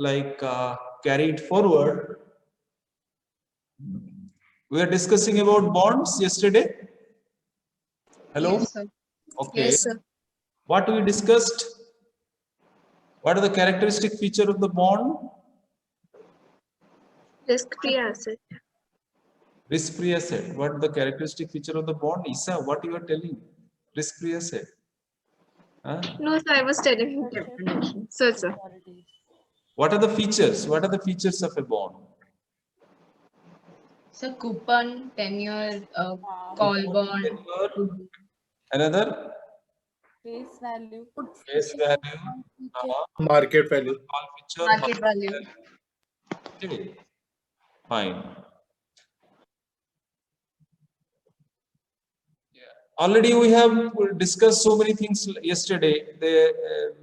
carry it forward. We are discussing about bonds yesterday. Hello? Yes, sir. Okay. Yes, sir. What we discussed? What are the characteristic feature of the bond? Risk-free asset. Risk-free asset. What is the characteristic feature of the bond? Isa, what you are telling? Risk-free asset. Huh? No, sir, I was telling you definition. So, sir. What are the features? What are the features of a bond? So coupon, tenure, call bond. Another? Face value. Face value. Market value. Call feature. Market value. Okay. Fine. Already we have discussed so many things yesterday. The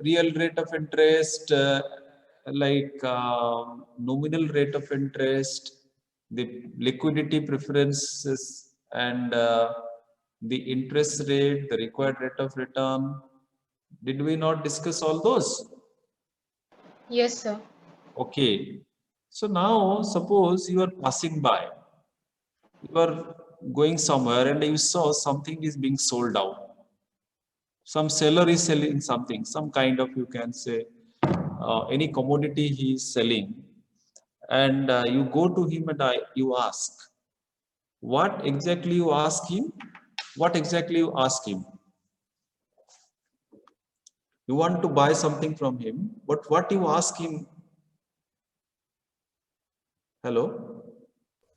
real rate of interest, nominal rate of interest, the liquidity preferences, and the interest rate, the required rate of return. Did we not discuss all those? Yes, sir. Okay. So now suppose you are passing by. You are going somewhere and you saw something is being sold out. Some seller is selling something, some kind of, you can say, any commodity he is selling. And you go to him and you ask. What exactly you ask him? What exactly you ask him? You want to buy something from him, but what you ask him? Hello?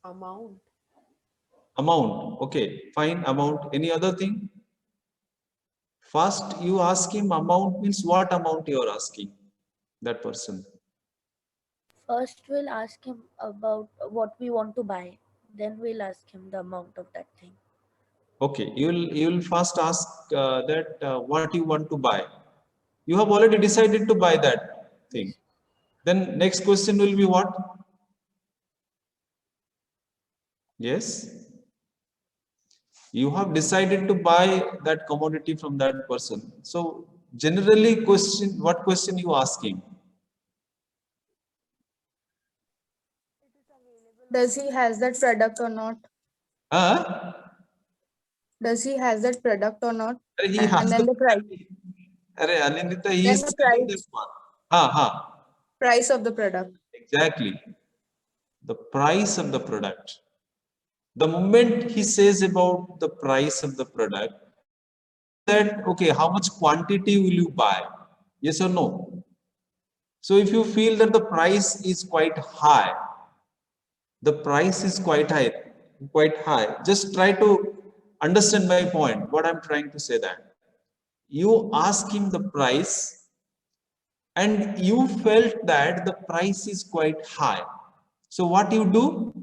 Amount. Amount. Okay, fine, amount. Any other thing? First, you ask him amount means what amount you are asking that person. First, we'll ask him about what we want to buy. Then we'll ask him the amount of that thing. Okay, you'll first ask what you want to buy. You have already decided to buy that thing. Then next question will be what? Yes. You have decided to buy that commodity from that person. So generally, what question you asking? Does he has that product or not? Does he has that product or not? He has and then the price. Anindita, he Then is the selling price. that one. Price of the product. Exactly. The price of the product. The moment he says about the price of the product, that okay, how much quantity will you buy? Yes or no? So if you feel that the price is quite high, just try to understand my point, what I'm trying to say that. You ask him the price and you felt that the price is quite high. So what you do?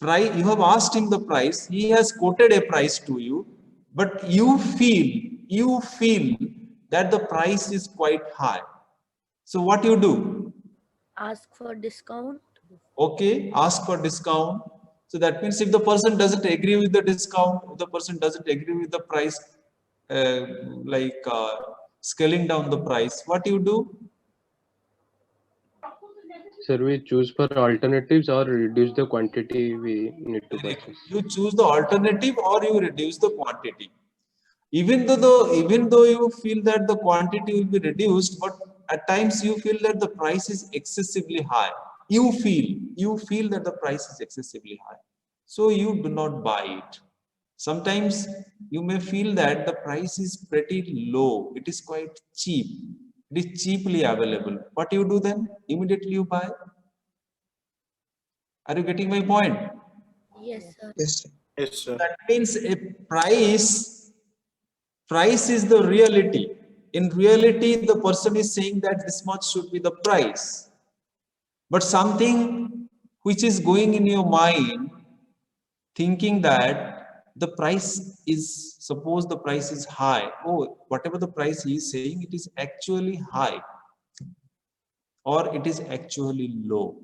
You have asked him the price, he has quoted a price to you, but you feel that the price is quite high. So what you do? Ask for discount. Okay, ask for discount. So that means if the person doesn't agree with the discount, if the person doesn't agree with the price, scaling down the price, what you do? Sir, we choose for alternatives or reduce the quantity we need to purchase. You choose the alternative or you reduce the quantity. Even though you feel that the quantity will be reduced, but at times you feel that the price is excessively high. You feel that the price is excessively high. So you do not buy it. Sometimes you may feel that the price is pretty low. It is quite cheap. It is cheaply available. What you do then? Immediately you buy. Are you getting my point? Yes, sir. Yes, sir. Yes, sir. That means a price is the reality. In reality, the person is saying that this much should be the price. But something which is going in your mind, thinking that the price is, suppose the price is high. Oh, whatever the price he is saying, it is actually high or it is actually low.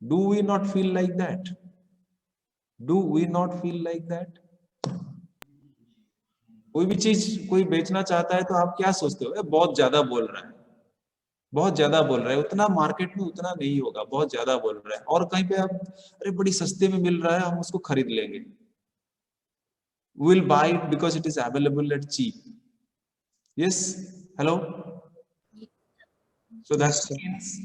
Do we not feel like that? Do we not feel like that? कोई भी चीज कोई बेचना चाहता है तो आप क्या सोचते हो, बहुत ज्यादा बोल रहा है, बहुत ज्यादा बोल रहा है, उतना मार्केट में उतना नहीं होगा, बहुत ज्यादा बोल रहा है। और कहीं पे आप, अरे बड़ी सस्ते में मिल रहा है, हम उसको खरीद लेंगे, we'll buy it because it is available at cheap. Yes, hello. So that means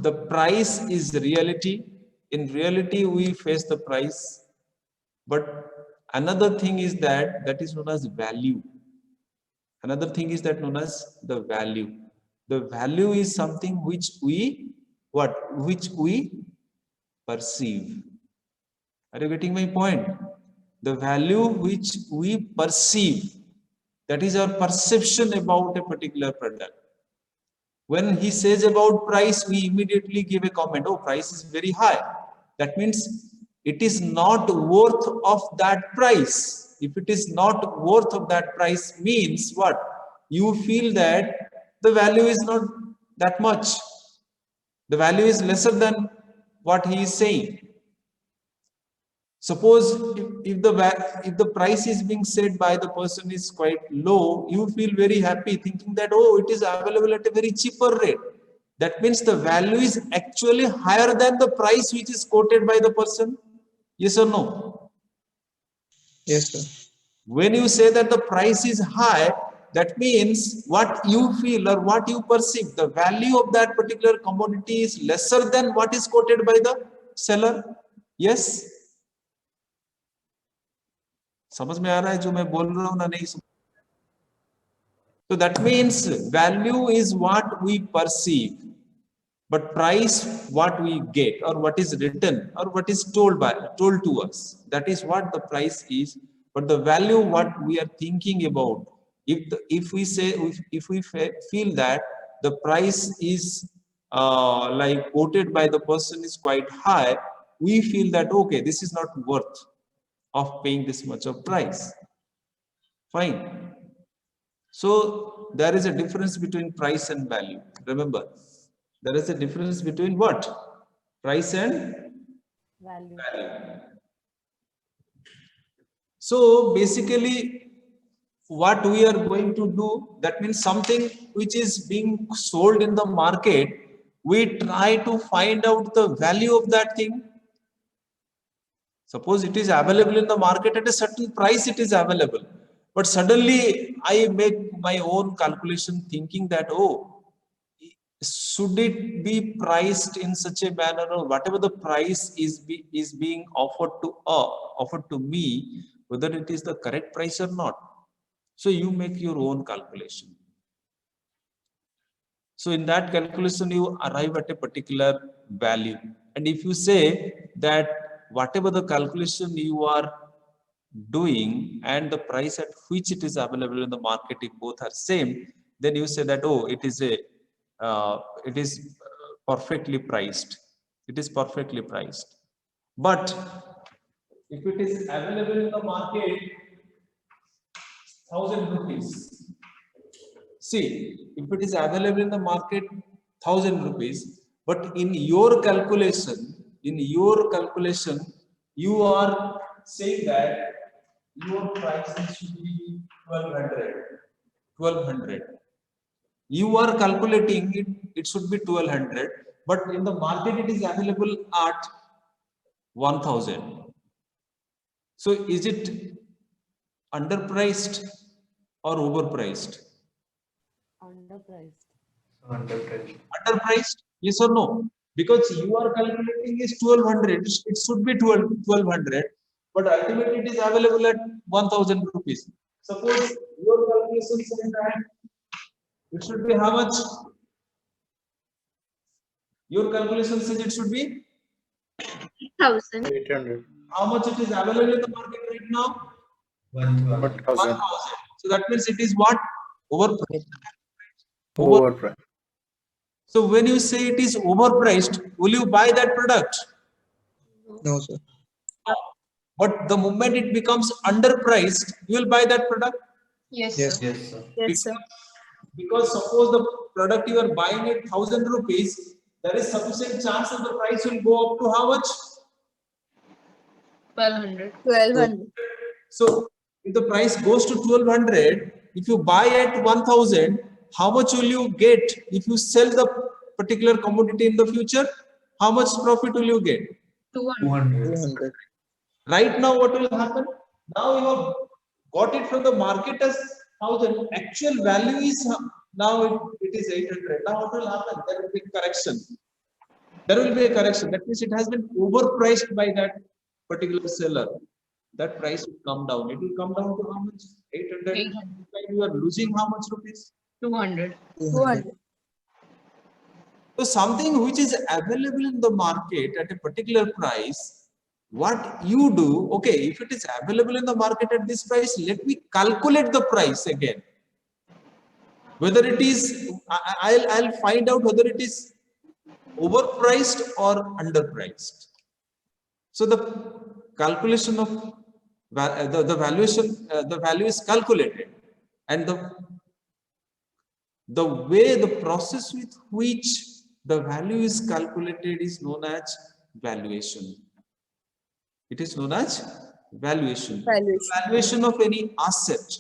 the price is reality. In reality we face the price, but another thing is that is known as value. Another thing is that known as the value. The value is something which we perceive. Are you getting my point? The value which we perceive, that is our perception about a particular product. When he says about price, we immediately give a comment, oh, price is very high. That means it is not worth of that price. If it is not worth of that price, means what? You feel that the value is not that much. The value is lesser than what he is saying. Suppose if the price is being said by the person is quite low, you feel very happy thinking that, oh, it is available at a very cheaper rate. That means the value is actually higher than the price which is quoted by the person. Yes or no? Yes, sir. When you say that the price is high, that means what you feel or what you perceive, the value of that particular commodity is lesser than what is quoted by the seller. Yes? समझ में आ रहा है जो मैं बोल रहा हूं ना? नहीं समझ? So that means value is what we perceive, but price what we get or what is written or what is told to us, that is what the price is. But the value what we are thinking about, if we feel that the price is like quoted by the person is quite high, we feel that okay, this is not worth of paying this much of price. Fine. So there is a difference between price and value. Remember, there is a difference between what? Price and Value. So basically what we are going to do, that means something which is being sold in the market, we try to find out the value of that thing. Suppose it is available in the market at a certain price, it is available. But suddenly I make my own calculation thinking that, oh, should it be priced in such a manner, or whatever the price is being offered to me, whether it is the correct price or not. So you make your own calculation. So in that calculation, you arrive at a particular value. And if you say that whatever the calculation you are doing and the price at which it is available in the market, if both are same, then you say that, oh, it is perfectly priced. It is perfectly priced. But if it is available in the market 1,000 rupees, see, if it is available in the market 1,000 rupees, but in your calculation, you are saying that your price should be 1,200. You are calculating it should be 1,200, but in the market it is available at 1,000. So is it underpriced or overpriced? Underpriced. Underpriced? Yes or no? Because you are calculating is 1,200, it should be 1,200, but ultimately it is available at 1,000 rupees. Suppose your calculation says that it should be how much? Your calculation says it should be 1,000. 800. how much it is available in the market right now? 1,000. 1,000. So that means it is what? Overpriced. Overpriced. So when you say it is overpriced, will you buy that product? No, sir. But the moment it becomes underpriced, you will buy that product. Yes, Yes. sir. Yes, sir. Because suppose the product you are buying at 1,000 rupees, there is sufficient chance that the price will go up to how much? 1,200. 1,200. So If the price goes to 1200, if you buy at 1000, how much will you get if you sell the particular commodity in the future? How much profit will you get? 200. 200. Right now, what will happen? Now you have got it from the market as 1000. Actual value is now it is 800. Now what will happen? There will be correction. There will be a correction. That means it has been overpriced by that particular seller. That price will come down. It will come down to how much? 800. 800. You are losing how much rupees? 200. 200. So something which is available in the market at a particular price, what you do, okay, if it is available in the market at this price, let me calculate the price again. Whether it is, I'll find out whether it is overpriced or underpriced. So the calculation of the valuation, the value is calculated, and the way, the process with which the value is calculated is known as valuation. It is known as valuation. Valuation of any asset.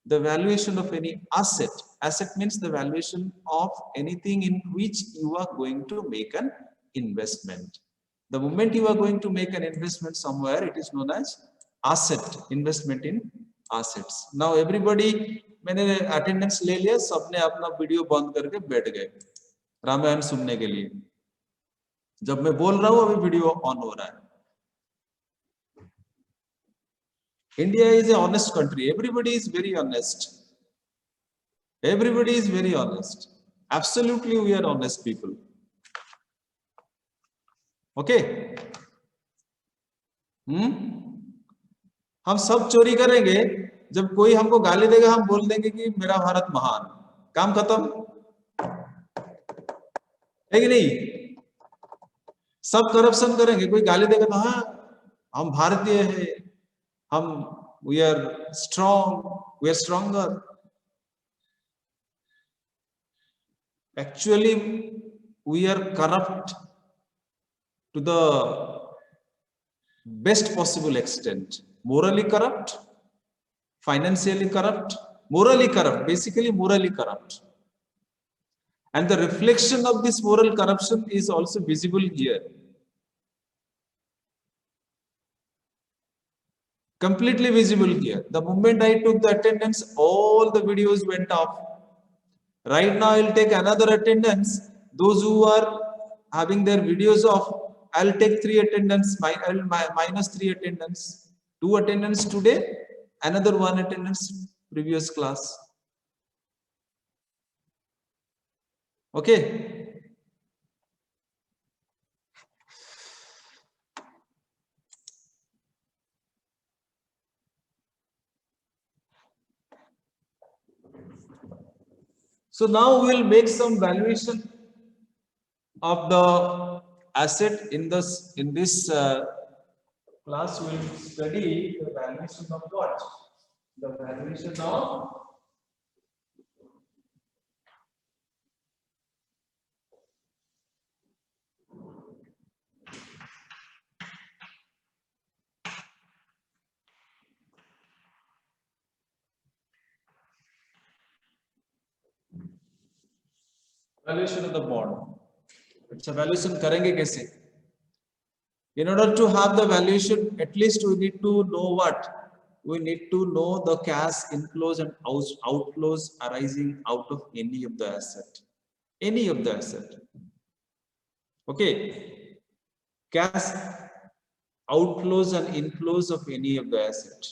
The valuation of any asset. Asset means the valuation of anything in which you are going to make an investment. The moment you are going to make an investment somewhere, it is known as asset, investment in assets. Now everybody, मैंने attendance ले लिया, सबने अपना video बंद करके बैठ गए रामायण सुनने के लिए. जब मैं बोल रहा हूँ अभी वीडियो ऑन हो रहा है. India is an honest country. Everybody is very honest. Everybody is very honest. Absolutely, we are honest people. Okay? हम सब चोरी करेंगे. जब कोई हमको गाली देगा, हम बोल देंगे कि मेरा भारत महान. काम खत्म. है कि नहीं? सब करप्शन करेंगे. कोई गाली देगा तो हाँ, हम भारतीय हैं. We are strong, we are stronger. Actually, we are corrupt to the best possible extent. Morally corrupt, financially corrupt, morally corrupt, basically morally corrupt. And the reflection of this moral corruption is also visible here. Completely visible here. The moment I took the attendance, all the videos went off. Right now, I'll take another attendance. Those who are having their videos off, I'll take 3 attendance. I'll minus 3 attendance. 2 attendance today, another 1 attendance previous class. Okay. So now we'll make some valuation of the asset in this class. We'll study the valuation of what? The valuation of valuation of the bond. It's a valuation करेंगे कैसे? In order to have the valuation, at least we need to know what? We need to know the cash inflows and outflows arising out of any of the asset. Any of the asset. Okay. Cash outflows and inflows of any of the asset.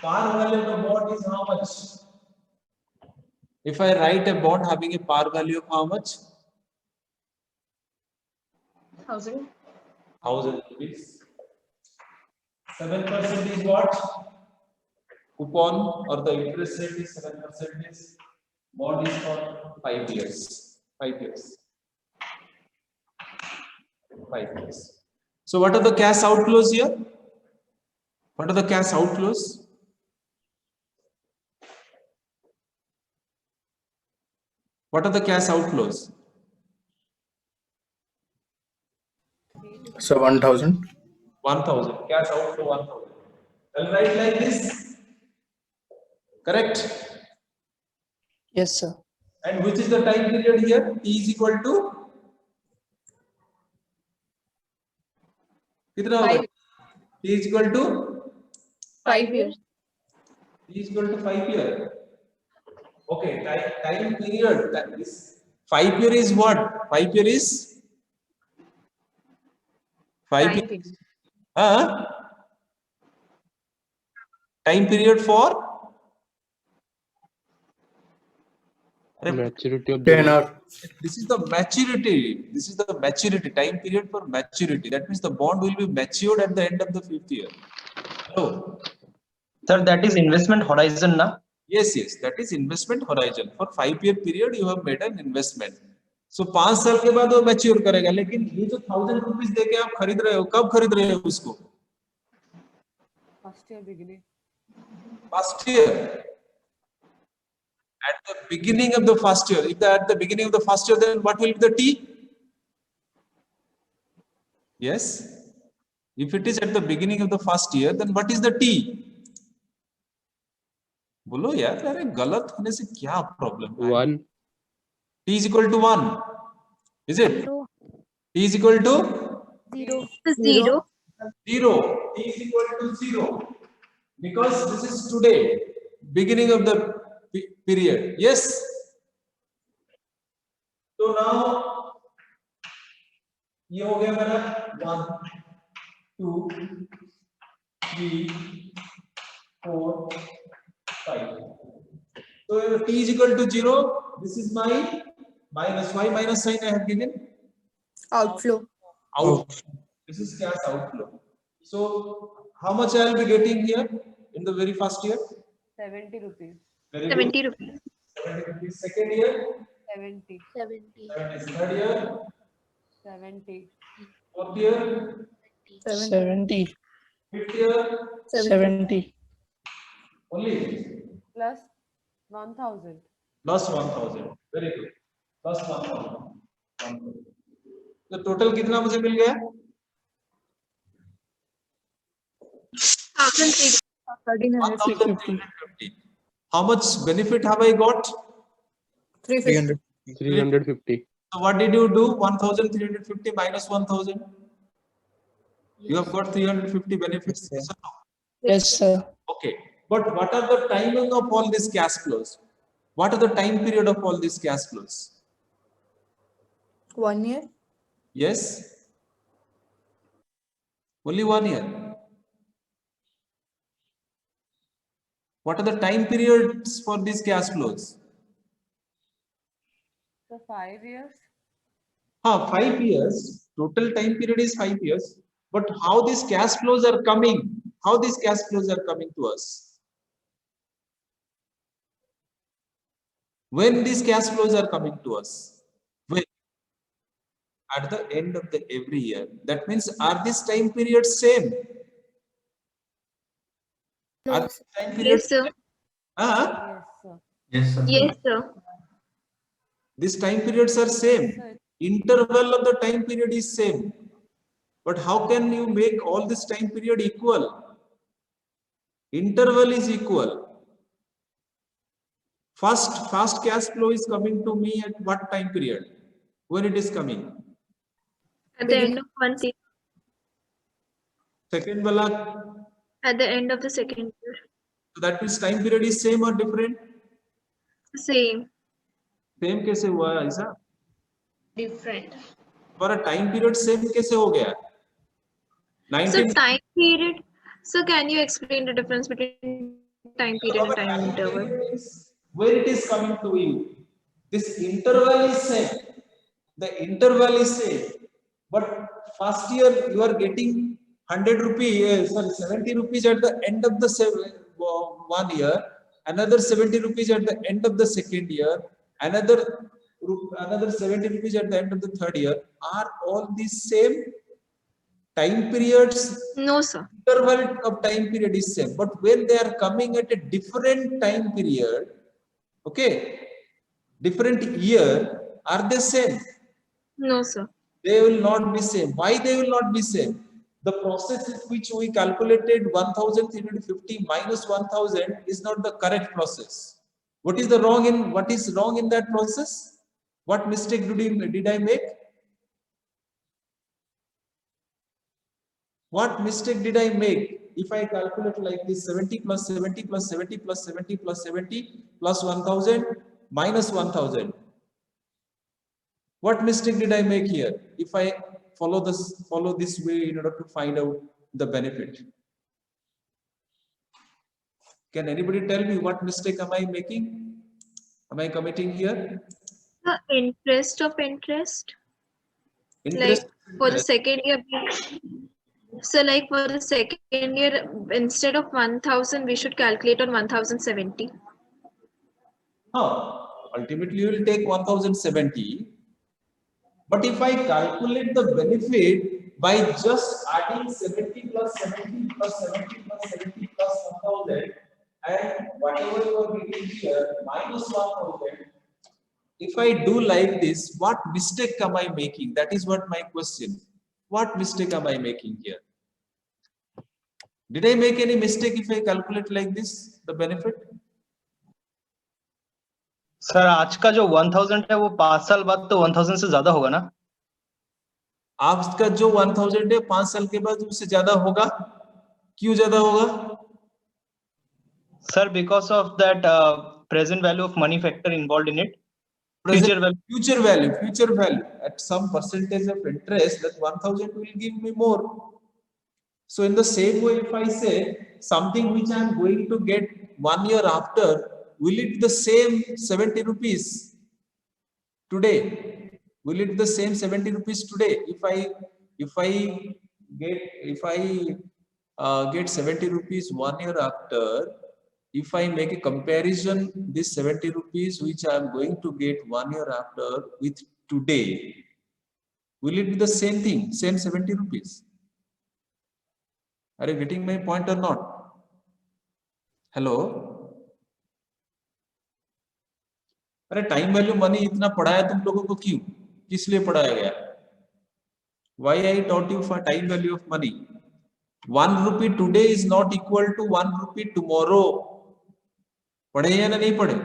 Par value of the bond is how much? If I write a bond having a par value of how much? 1000. 1000 rupees. 7% is what? Coupon or the interest rate is 7% is bond is for 5 years. 5 years. 5 years. So what are the cash outflows here? What are the cash outflows? What are the cash outflows? So 1000. 1000. Cash outflow 1000. I'll write like this. Correct? Yes, sir. And which is the time period here? T is equal to कितना होगा? T is equal to 5 years. T is equal to 5 years. Okay, time period. That is 5 year is what? 5 year is 5 Time years. period. Time period for Maturity of the 10 bond. or this is the maturity. This is the maturity time period for maturity. That means the bond will be matured at the end of the 5th year. Hello. Sir, that is investment horizon, na? Yes, that is investment horizon. For 5-year period, you have made an investment. So 5 साल के बाद वो mature करेगा, लेकिन ये जो 1000 rupees देके आप खरीद रहे हो, कब खरीद रहे हो उसको? First year beginning. First year. At the beginning of the first year. If at the beginning of the first year, then what will be the T? Yes. If it is at the beginning of the first year, then what is the T? बोलो यार, अरे गलत होने से क्या problem है? 1. T is equal to 1. Is it? 0. T is equal to 0. 0. 0. T is equal to 0. Because this is today, beginning of the period. Yes. So now, ये हो गया मेरा 1, 2, 3, 4, 5. So T is equal to 0. This is my minus. Why minus sign I have given? Outflow. Out. This is cash outflow. So how much I will be getting here in the very first year? 70 rupees. Very 70 good. rupees. 70 rupees. Second year, 70. 70. 70. Third year, 70. fourth year, 70. fifth year, 70. only Plus 1000. plus 1000. Very good. Plus 1000. तो total कितना मुझे मिल गया? 1350. 1350. How much benefit have I got? 300. 350. So what did you do? 1350 minus 1000. You have got 350 benefits. Yes, Yes or no? Yes, sir. Okay. But what are the timing of all these cash flows? What are the time period of all these cash flows? 1 year. Yes. Only 1 year. What are the time periods for these cash flows? So 5 years. 5 years. Total time period is 5 years. But how these cash flows are coming? How these cash flows are coming to us? When these cash flows are coming to us? When? At the end of the every year. That means, are these time periods same? Are No, these time periods Yes, sir. same? Yes, sir. Yes, sir. Yes, sir. These time periods are same. Sir. Interval of the time period is same. But how can you make all this time period equal? Interval is equal. First cash flow is coming to me at what time period? When it is coming? At the end of 1 year. Second wala, At the end of the second year. so that means time period is same or different? Same. Same कैसे हुआ ऐसा? Different. हमारा time period same कैसे हो गया? So 19 time period. So can you explain the difference between time period and time interval? Where it is coming to you? This interval is same. The interval is same. But first year you are getting 100 rupees, 70 rupees at the end of the 1 year, another 70 rupees at the end of the second year, another 70 rupees at the end of the third year. Are all these same? Time periods, No, sir. interval of time period is same, but when they are coming at a different time period, okay, different year, are they same? No, sir. They will not be same. Why they will not be same? The process in which we calculated 1350 minus 1000 is not the correct process. What is wrong in that process? What mistake did I make? What mistake did I make? If I calculate like this, 70 plus 70 plus 70 plus 70 plus 70 plus 1000 minus 1000. What mistake did I make here? If I follow this way in order to find out the benefit. Can anybody tell me what mistake am I making? Am I committing here? The interest of interest. Interest. Like for the second year. So like for the second year, instead of 1000, we should calculate on 1070. Ultimately you will take 1070. But if I calculate the benefit by just adding 70 plus 70 plus 70 plus 70 plus 1000 and whatever you are getting here minus 1000, if I do like this, what mistake am I making? That is what my question. What mistake am I making here? Did I make any mistake if I calculate like this, the benefit? Sir आज का जो 1000 है वो 5 साल बाद तो 1000 से ज्यादा होगा ना? आज का जो 1000 है 5 साल के बाद उससे ज्यादा होगा. क्यों ज्यादा होगा? Sir, because of that present value of money factor involved in it. Future value at some percentage of interest, that 1000 will give me more. So in the same way, if I say something which I am going to get 1 year after, will it be the same 70 rupees today? Will it be the same 70 rupees today? If I get 70 rupees 1 year after, if I make a comparison, this 70 rupees which I am going to get 1 year after with today, will it be the same thing, same 70 rupees? Are you getting my point or not? Hello? अरे time value money इतना पढ़ाया तुम लोगों को क्यों? किस लिए पढ़ाया गया? Why I taught you for time value of money? 1 rupee today is not equal to 1 rupee tomorrow. पढ़े या ना नहीं पढ़े?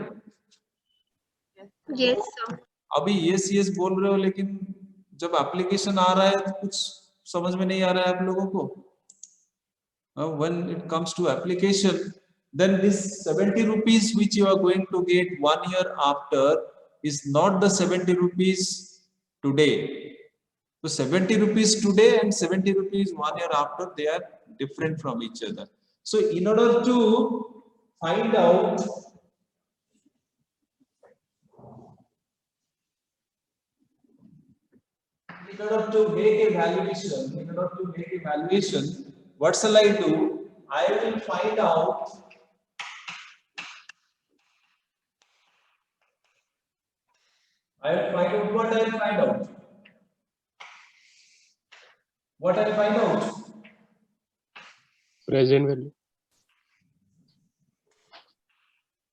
Yes, sir. अभी yes बोल रहे हो, लेकिन जब एप्लीकेशन आ रहा है तो कुछ समझ में नहीं आ रहा है आप लोगों को. When it comes to application, then this 70 rupees which you are going to get 1 year after is not the 70 rupees today. So 70 rupees today and 70 rupees 1 year after, they are different from each other. So in order to find out in order to make evaluation, what shall I do? I will find out what I'll find out. What I'll find out? Present value.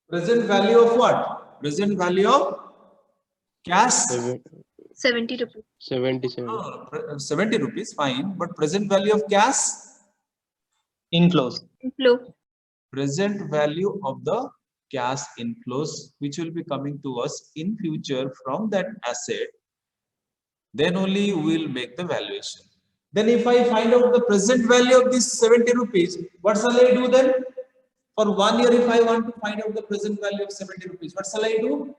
Present value of what? Present value of cash. 70 rupees. 77. 70 rupees, fine. But present value of cash? Inflows. Inflow. Present value of the cash inflows which will be coming to us in future from that asset, then only we will make the valuation. Then if I find out the present value of this 70 rupees, what shall I do then? For 1 year, if I want to find out the present value of 70 rupees, what shall I do?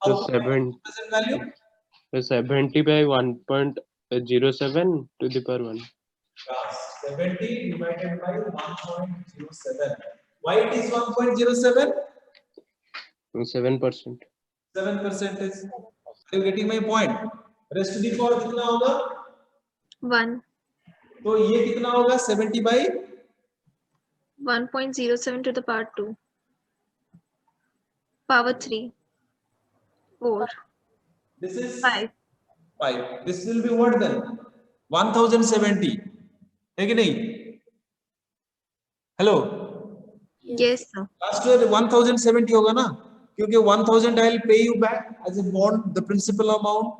How to find out the present value? 70 by 1.07 to the power 1. 70 divided by 1.07. Why it is 1.07? 7%. 7% is. Are you getting my point? Rest to the power कितना होगा? 1. तो ये कितना होगा? 70 by 1.07 to the power 2. Power 3. 4. this is 5. 5. This will be what then? 1070. है कि नहीं? Hello. Yes, sir. Last year 1070 होगा ना? क्योंकि 1000 I will pay you back as a bond, the principal amount.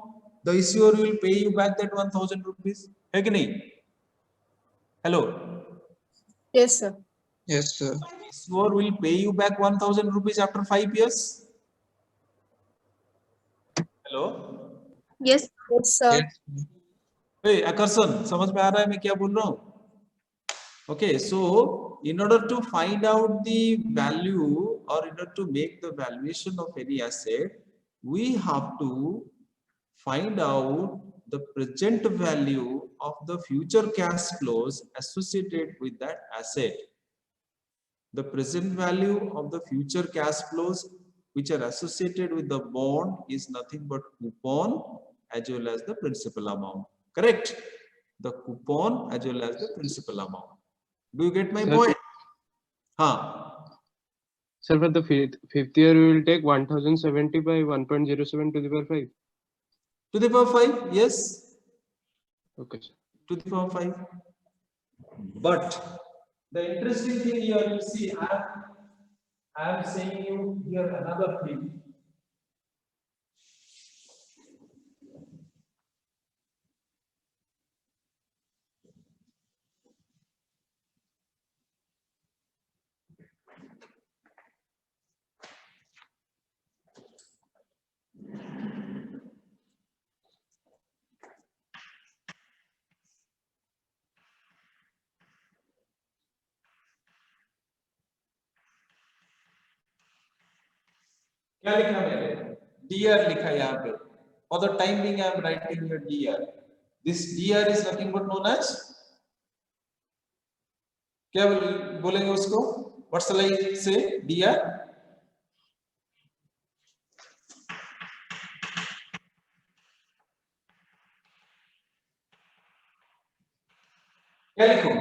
the issuer will pay you back that 1000 rupees. है कि नहीं? Hello. Yes, sir. Yes, sir. Issuer will pay you back 1000 rupees after 5 years. Hello. Yes. Yes, sir. Yes. Hey, Akarsan, समझ में आ रहा है मैं क्या बोल रहा हूँ? Okay, so in order to find out the value or in order to make the valuation of any asset, we have to find out the present value of the future cash flows associated with that asset. The present value of the future cash flows which are associated with the bond is nothing but coupon as well as the principal amount. Correct? The coupon as well as the principal amount. Do you get my Sir. point? Huh. Sir, for the fifth year, we will take 1070 by 1.07 to the power 5. To the power 5, yes. Okay, sir. To the power 5. But the interesting thing here, you see, I am saying you here another thing. क्या लिखा मैंने? DR लिखा यहाँ पे. For the time being, I am writing here DR. This DR is nothing but known as. क्या बोलेंगे उसको? What shall I say? DR. क्या लिखूं?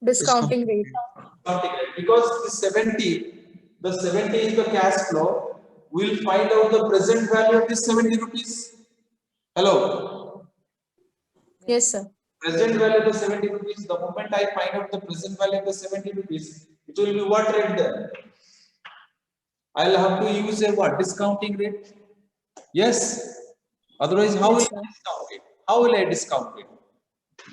Discounting rate. Discounting rate. Because the 70 is the cash flow. We'll find out the present value of this 70 rupees. Hello. Yes, sir. Present value of the 70 rupees. The moment I find out the present value of the 70 rupees, it will be what rate then? I'll have to use a what? Discounting rate. Yes. Otherwise, how will I discount it? How will I discount it?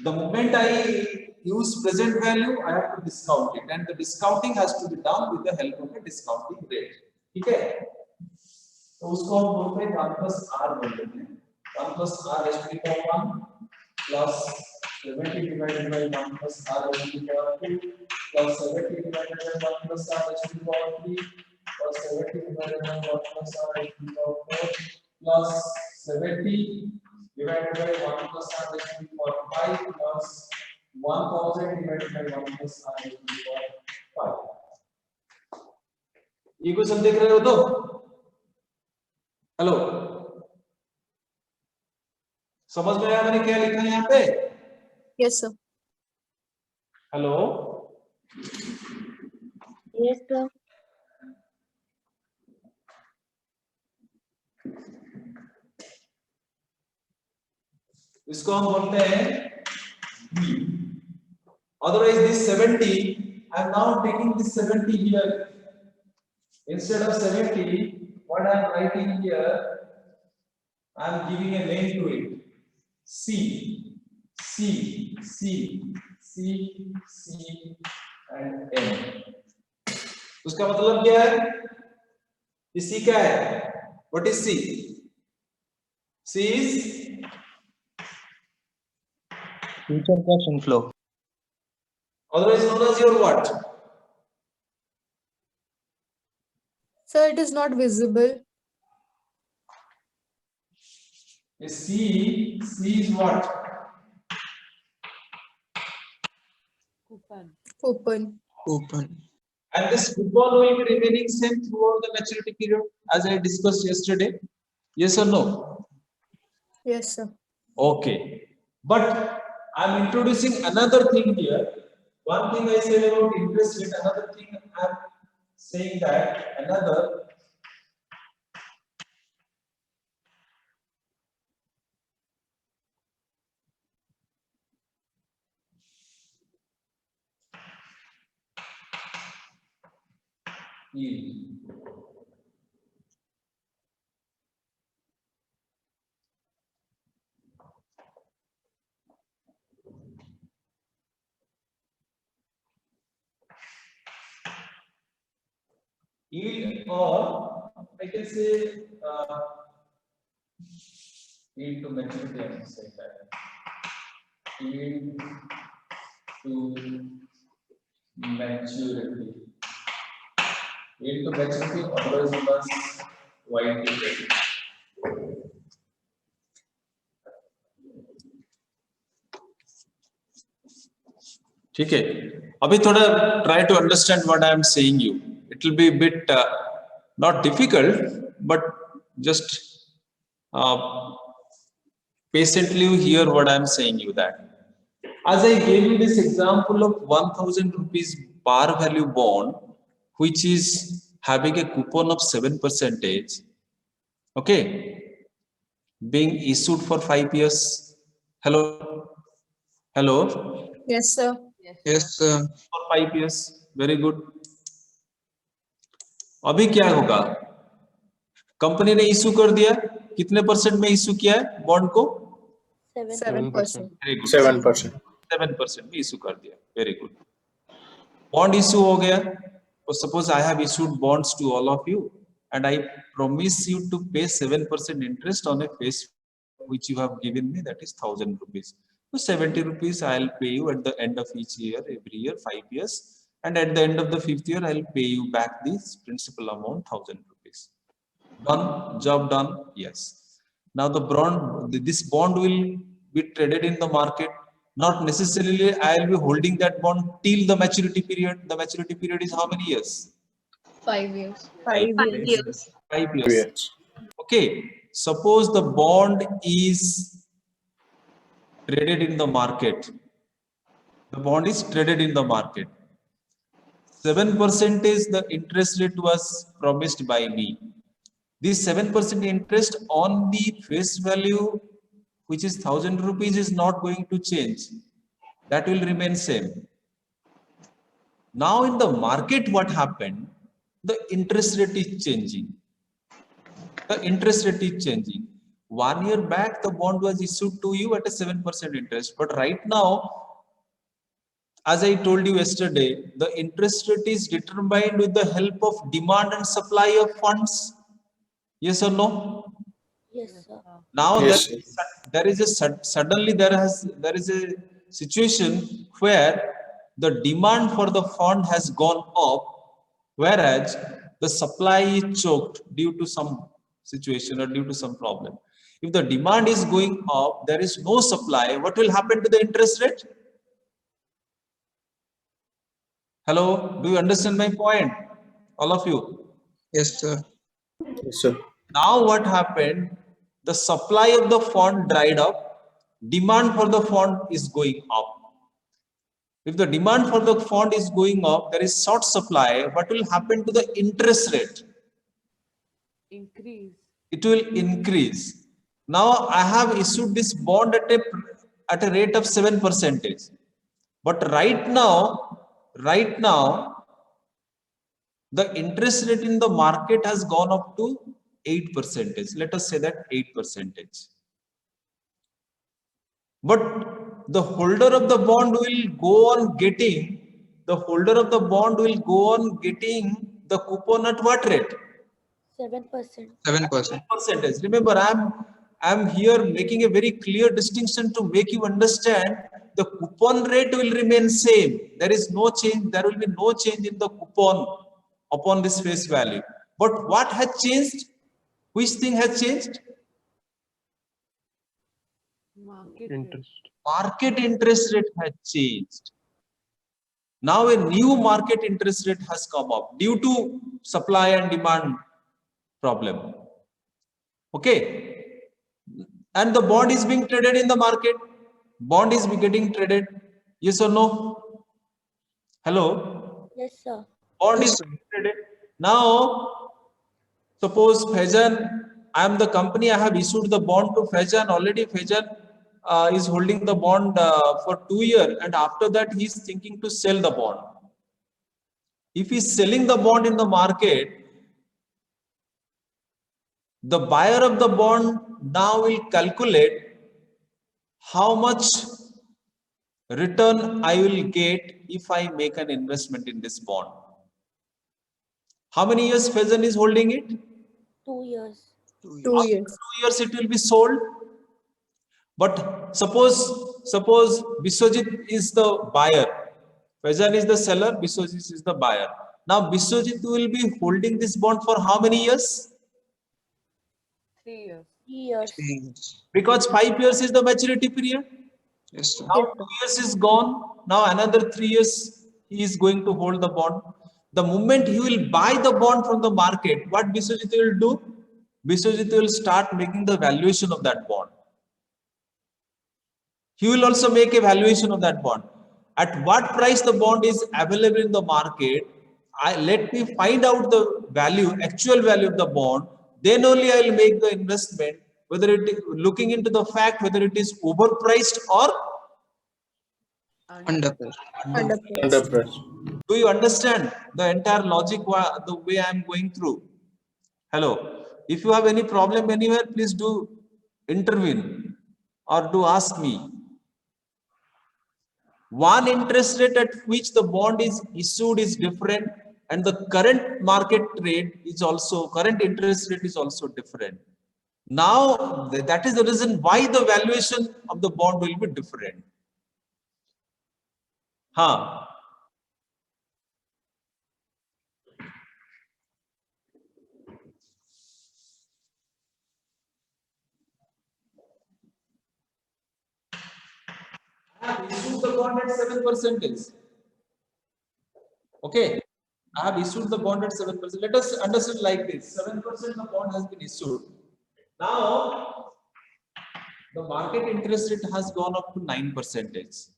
The moment I use present value, I have to discount it, and the discounting has to be done with the help of a discounting rate. ठीक है? तो उसको हम बोलते हैं 1 plus R बोलते हैं. 1 plus R raised to the power 1 plus 70 divided by 1 plus R raised to the power 2 plus 70 divided by 1 plus R raised to the power 3 plus 70 divided by 1 plus R raised to the power 4 plus 70 divided by 1 plus R raised to the power 5 plus 1000 divided by 1 plus R raised to the power 5. ये question देख रहे हो तो? Hello, समझ में आया मैंने क्या लिखा है यहाँ पे? Yes, sir. Hello, Yes, sir. इसको हम बोलते हैं B. Otherwise, this 70, I am now taking this 70 here. Instead of 70, what I am writing here, I am giving a name to it. C, C, C, C, C, and M. उसका मतलब क्या है? ये C क्या है? What is C? C is future cash inflow. otherwise known as your what? Sir, it is not visible. C is what? Coupon. Coupon. Open. And this coupon will be remaining same throughout the maturity period as I discussed yesterday. Yes or no? Yes, sir. Okay. But I'm introducing another thing here. One thing I said about interest rate, another thing I'm saying that another yield. yield, or I can say yield to maturity. I am saying that yield to maturity. Yield to maturity, otherwise known as YTD. ठीक है, अभी थोड़ा try to understand what I am saying you. It will be a bit not difficult, but just patiently you hear what I am saying you that. As I gave you this example of 1000 rupees par value bond, which is having a coupon of 7%, okay, being issued for 5 years. Hello, hello. Yes, sir. Yes, sir. For 5 years. Very good. अभी क्या होगा? Company ने issue कर दिया, कितने percent में issue किया है बॉन्ड को? 7%. 7%. 7% में इशू कर दिया. Very good. बॉन्ड इशू हो गया. Suppose I have issued bonds to all of you, and I promise you to pay 7% interest on a face which you have given me, that is 1000 rupees. So 70 rupees I'll pay you at the end of each year, every year, 5 years, and at the end of the 5th year I'll pay you back this principal amount, 1000 rupees. Done, job done. Yes. Now this bond will be traded in the market. Not necessarily I'll be holding that bond till the maturity period. The maturity period is how many years? 5 years. 5 5 years. years. 5 years. Yes. Okay. Suppose the bond is traded in the market. The bond is traded in the market. 7% is the interest rate was promised by me. This 7% interest on the face value, which is 1000 rupees, is not going to change. That will remain same. Now in the market, what happened? The interest rate is changing. The interest rate is changing. 1 year back, the bond was issued to you at a 7% interest. But right now, as I told you yesterday, the interest rate is determined with the help of demand and supply of funds. Yes or no? Yes, sir. Now Yes, there is a suddenly there is a situation where the demand for the fund has gone up, whereas the supply is choked due to some situation or due to some problem. If the demand is going up, there is no supply, what will happen to the interest rate? Hello, do you understand my point? All of you? Yes, sir. Yes, sir. Now what happened? The supply of the fund dried up, demand for the fund is going up. If the demand for the fund is going up, there is short supply, what will happen to the interest rate? Increase. It will increase. Now I have issued this bond at a rate of 7%. But right now, the interest rate in the market has gone up to 8%. Let us say that 8%. But the holder of the bond will go on getting the coupon at what rate? 7%. 7%. Remember, I'm here making a very clear distinction to make you understand the coupon rate will remain same. There is no change. There will be no change in the coupon upon this face value. But what has changed? Which thing has changed? Market rate. Interest. Market interest rate has changed. Now a new market interest rate has come up due to supply and demand problem. Okay. And the bond is being traded in the market. Bond is getting traded. Yes or no? Hello? Yes, sir. Bond is being traded. Now, suppose Faizan, I am the company, I have issued the bond to Faizan. Already Faizan is holding the bond for 2 years, and after that he is thinking to sell the bond. If he is selling the bond in the market, the buyer of the bond now will calculate how much return I will get if I make an investment in this bond. How many years Faizan is holding it? 2 years. 2 years. 2 years it will be sold. But suppose Biswajit is the buyer, Faizan is the seller, Biswajit is the buyer. Now Biswajit will be holding this bond for how many years? 3 years. 3 years. Because 5 years is the maturity period. Yes, sir. Now 2 years is gone. Now another 3 years he is going to hold the bond. The moment he will buy the bond from the market, what Biswajit will do? Biswajit will start making the valuation of that bond. He will also make a valuation of that bond. At what price the bond is available in the market, let me find out the value, actual value of the bond. Then only I will make the investment, whether it is looking into the fact whether it is overpriced or Underpriced. Underpriced. do you understand the entire logic the way I am going through? Hello. If you have any problem anywhere, please do intervene or do ask me. One interest rate at which the bond is issued is different, and the current market rate is also, current interest rate is also different. Now that is the reason why the valuation of the bond will be different. Huh. Issued the bond at 7%. Okay, I have issued the bond at 7%. Let us understand like this: 7% the bond has been issued. Now the market interest rate has gone up to 9%.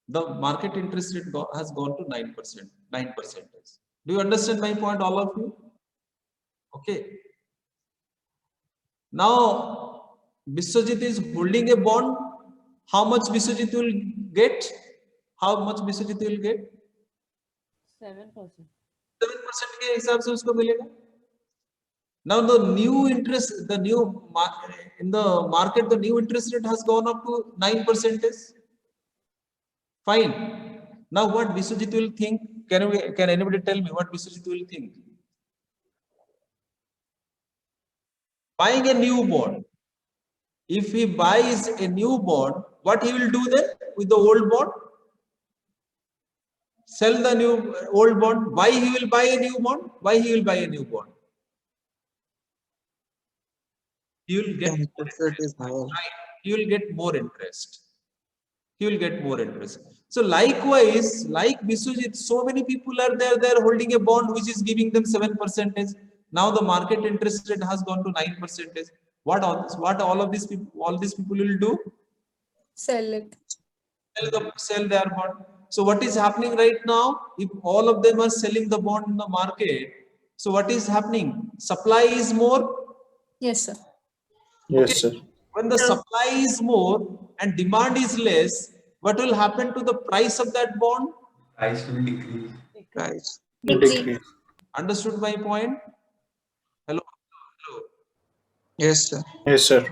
The market interest rate has gone to 9%. 9%. Do you understand my point, all of you? Okay. Now Biswajit is holding a bond. How much Biswajit will get? How much Biswajit will get? 7%. 7% के हिसाब से उसको मिलेगा. Now the new interest, the new in the market, the new interest rate has gone up to 9%. Fine. Now what Biswajit will think? Can anybody tell me what Biswajit will think? Buying a new bond. If he buys a new bond, what he will do then with the old bond? Sell the new old bond. Why he will buy a new bond? Why he will buy a new bond? He will get Interest rate is higher. right. He will get more interest. He will get more interest. So likewise, like Biswajit, so many people are there. They are holding a bond which is giving them 7%. Now the market interest rate has gone to 9%. What all of these people will do? Sell it. Sell their bond. So what is happening right now? If all of them are selling the bond in the market, so what is happening? Supply is more. Yes, sir. Yes, sir. When the supply is more and demand is less, what will happen to the price of that bond? Price will decrease. Price. Decrease. Understood my point? Hello? Hello? Yes, sir. Yes, sir.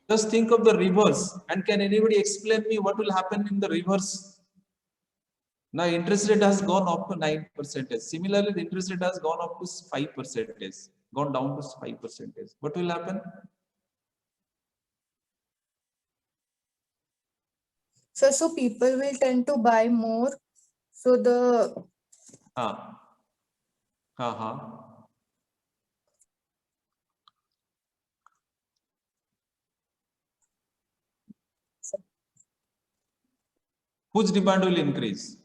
Just think of the reverse. And can anybody explain me what will happen in the reverse? Now interest rate has gone up to 9%. Similarly, the interest rate has gone up to 5%. Gone down to 5%. What will happen? So people will tend to buy more. So the Whose demand will increase?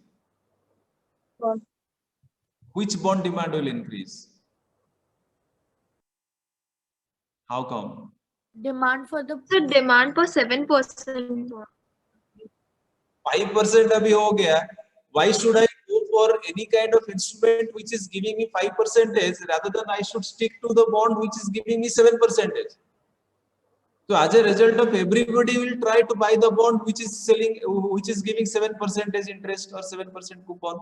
Bond. Which bond demand will increase? How come? Demand for the So demand for 7%. 5% abhi ho gaya. Why should I go for any kind of instrument which is giving me 5% rather than I should stick to the bond which is giving me 7%? So as a result of, everybody will try to buy the bond which is giving 7% interest or 7% coupon.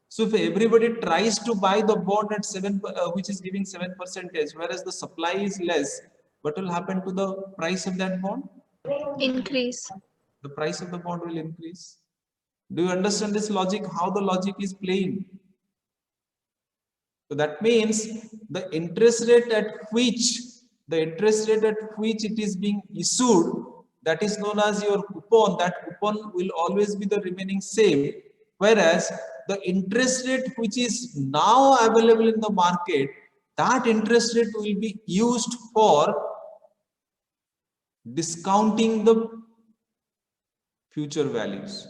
So if everybody tries to buy the bond at which is giving 7%, whereas the supply is less, what will happen to the price of that bond? Increase. The price of the bond will increase. Do you understand this logic? How the logic is playing? So that means the interest rate at which it is being issued, that is known as your coupon. That coupon will always be the remaining same, whereas the interest rate which is now available in the market, that interest rate will be used for discounting the future values.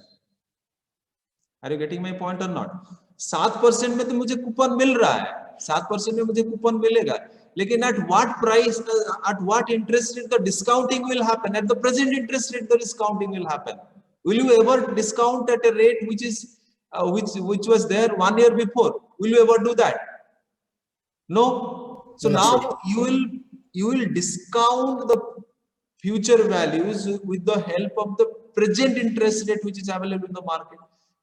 Are you getting my point or not? 7% में तो मुझे coupon मिल रहा है, 7% में मुझे coupon मिलेगा, लेकिन at what price, at what interest rate the discounting will happen? At the present interest rate the discounting will happen. Will you ever discount at a rate which is which was there 1 year before? Will you ever do that? No. So now you will discount the future values with the help of the present interest rate which is available in the market.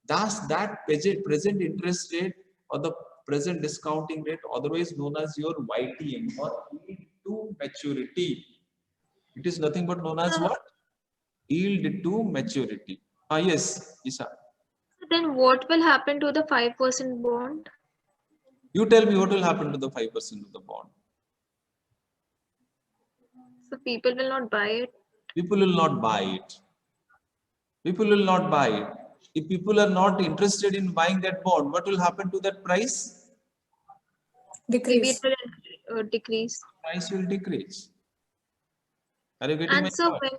Thus, that present interest rate or the present discounting rate, otherwise known as your YTM or yield to maturity. It is nothing but known as what? Yield to maturity. Yes, Isa. Then what will happen to the 5% bond? You tell me what will happen to the 5% of the bond. So people will not buy it. People will not buy it. People will not buy it. If people are not interested in buying that bond, what will happen to that price? Maybe Decrease. it will decrease. Price will decrease. Are you getting my And so point? when,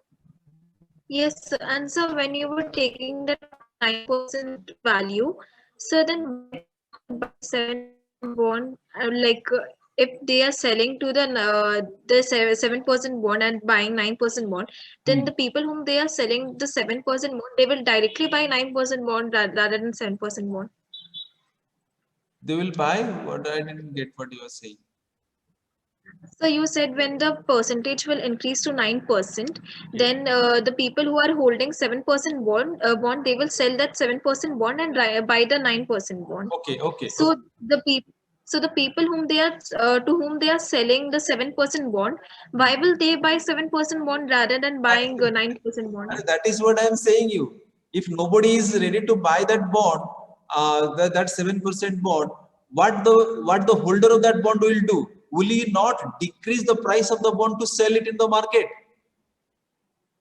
yes, and so when you were taking the 9% value, so then 7 bond, if they are selling to the 7% bond and buying 9% bond, then the people whom they are selling the 7% bond, they will directly buy 9% bond rather than 7% bond. They will buy what? I didn't get what you are saying. So you said when the percentage will increase to 9%, then the people who are holding 7% bond, they will sell that 7% bond and buy the 9% bond. Okay. So the people whom they are to whom they are selling the 7% bond, why will they buy 7% bond rather than buying a 9% bond? That is what I am saying you. If nobody is ready to buy that bond, that 7% bond, what the holder of that bond will do? Will he not decrease the price of the bond to sell it in the market?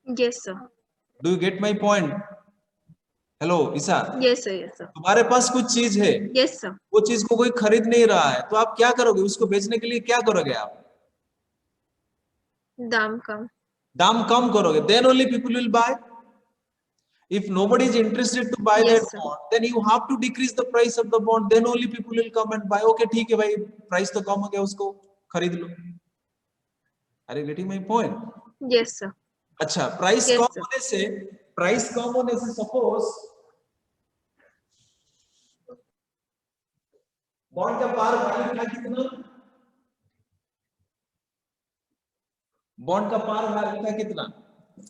Yes, sir. Do you get my point? Hello, Isa. Yes, sir. Yes, sir. तुम्हारे पास कुछ चीज है, Yes, sir. वो चीज को कोई खरीद नहीं रहा है, तो आप क्या करोगे? उसको बेचने के लिए क्या करोगे आप? दाम कम करोगे. Then only people will buy. If nobody is interested to buy Yes, that sir. bond, then you have to decrease the price of the bond. Then only people will come and buy. Okay, ठीक है भाई, price तो कम हो गया, उसको खरीद लो. Are you getting my point? Yes, sir. अच्छा, price Yes, कम होने से suppose बॉन्ड का पार वैल्यू था कितना? बॉन्ड का पार वैल्यू था कितना?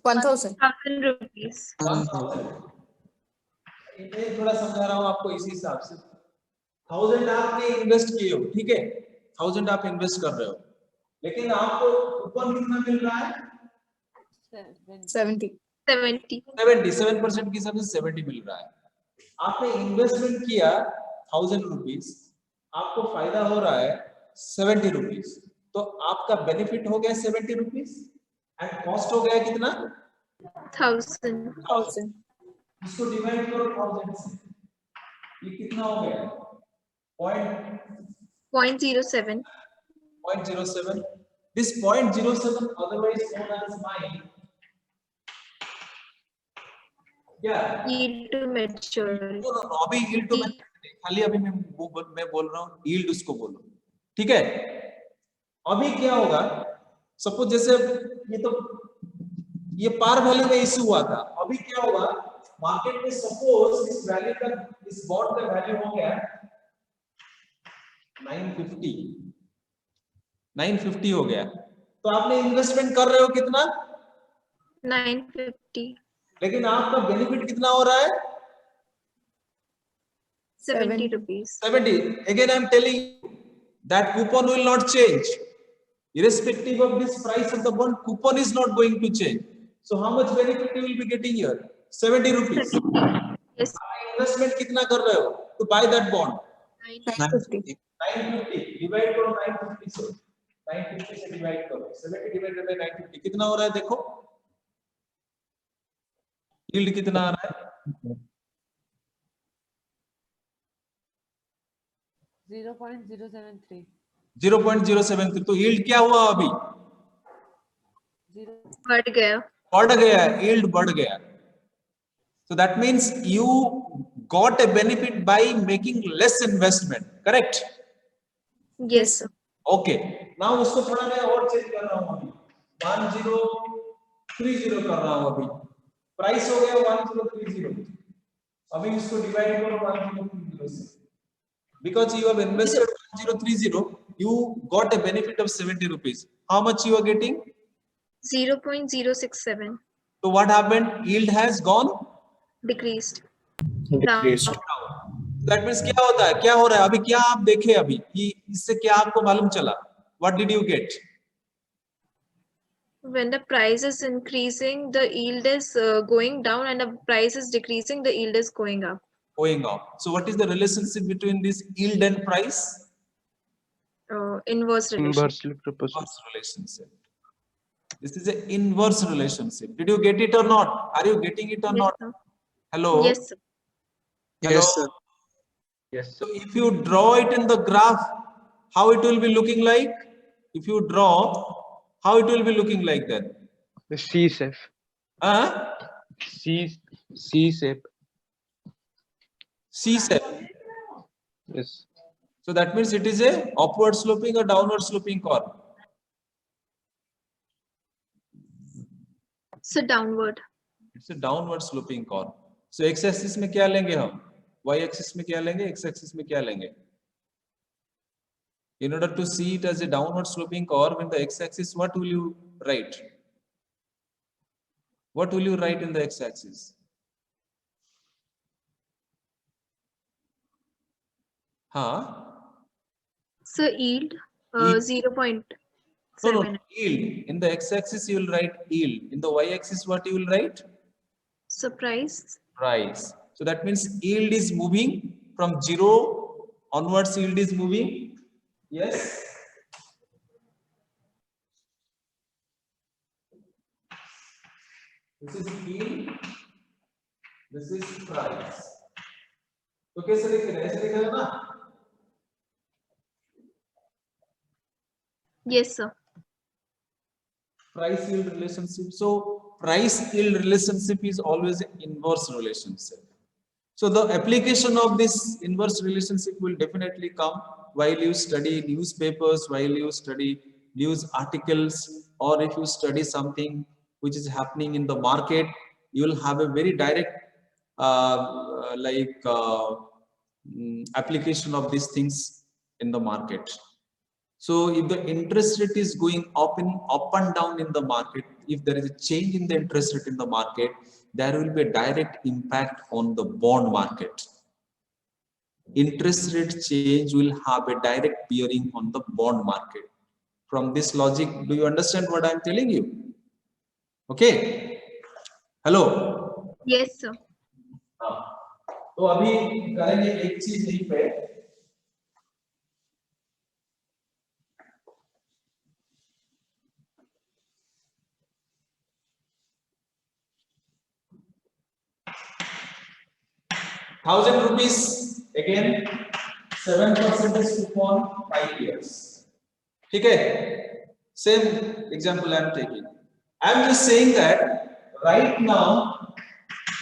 1000. 1,000 rupees. 1000. मैं थोड़ा समझा रहा हूँ आपको इसी हिसाब से. 1000 आपने इन्वेस्ट किए हो, ठीक है? 1000 आप इन्वेस्ट कर रहे हो, लेकिन आपको कूपन कितना मिल रहा है? 70. 77% के हिसाब से 70 मिल रहा है. आपने इन्वेस्टमेंट किया 1000 रुपीज, आपको फायदा हो रहा है 70 रुपीज, तो आपका बेनिफिट हो गया 70 रुपीज एंड कॉस्ट हो गया कितना? 1,000. इसको डिवाइड करो 1000 से, ये कितना हो गया? 0.07. 0.07. This 0.07 otherwise known as my Yield to maturity. no, अभी yield to maturity खाली अभी मैं बोल रहा हूँ, yield उसको बोलो, ठीक है? अभी क्या होगा? सपोज जैसे ये पार वैल्यू में इशू हुआ था, अभी क्या होगा? मार्केट में सपोज इस वैल्यू का, इस बॉन्ड का वैल्यू हो गया 950 हो गया, तो आपने इन्वेस्टमेंट कर रहे हो कितना? 950. लेकिन आपका बेनिफिट कितना हो रहा है? 70 rupees. 70. Again, I am telling you that coupon will not change. Irrespective of this price of the bond, coupon is not going to change. So how much benefit you will be getting here? 70 rupees. Yes. Investment कितना कर रहे हो to buy that bond? 950. 950 divide करो 950 से 950 से divide करो 70 divided by 950 कितना हो रहा है देखो यील्ड कितना आ रहा है 0.073. 0.073 तो यील्ड क्या हुआ अभी बढ़ गया. बढ़ गया है यील्ड बढ़ गया so that means you got a benefit by making less investment correct Yes, sir. okay now उसको थोड़ा मैं और चेंज कर रहा हूं अभी 1030 कर रहा हूं अभी प्राइस हो गया 1030 अभी इसको डिवाइड करो 1030 से because you have invested 1030 you got a benefit of 70 rupees how much you are getting 0.067 so what happened yield has gone decreased. Decreased. that means क्या होता है क्या हो रहा है अभी क्या आप देखे अभी कि इससे क्या आपको मालूम चला what did you get When the price is increasing, the yield is going down, and the price is decreasing, the yield is going up. going up so what is the relationship between this yield and price Inverse relation. Inversely proportional. inverse relationship this is an inverse relationship did you get it or not are you getting it or Yes, not sir. hello Yes, sir. Hello? Yes, sir. Yes. So if you draw it in the graph, how it will be looking like? If you draw, how it will be looking like then? The C shape. Huh? C shape. C shape. Yes. So that means it is a upward sloping or downward sloping curve. So downward. It's a downward sloping curve. So x-axis में क्या लेंगे हम? Y-axis में क्या लेंगे? X-axis में क्या लेंगे? In order to see it as a downward sloping curve in the x-axis, what will you write? What will you write in the x-axis? Huh? So yield, Yield. 0.7. No, yield. In the x-axis, you will write yield. In the y-axis, what you will write? So price. Price. So that means yield is moving from 0 onwards. Yield is moving. Yes. This is yield. This is price. तो कैसे लिख रहे हैं? ऐसे लिख रहे हैं ना? Yes, sir. Price yield relationship. So price yield relationship is always an inverse relationship. So the application of this inverse relationship will definitely come while you study newspapers, while you study news articles, or if you study something which is happening in the market, you will have a very direct application of these things in the market. So if the interest rate is going up and down in the market, if there is a change in the interest rate in the market, there will be a direct impact on the bond market. Interest rate change will have a direct bearing on the bond market. From this logic, do you understand what I am telling you? Okay. Hello. Yes, sir. तो अभी करेंगे एक चीज यहीं पे ₹1000 again 7% coupon 5 years. ठीक है? Same example I am taking. I am just saying that right now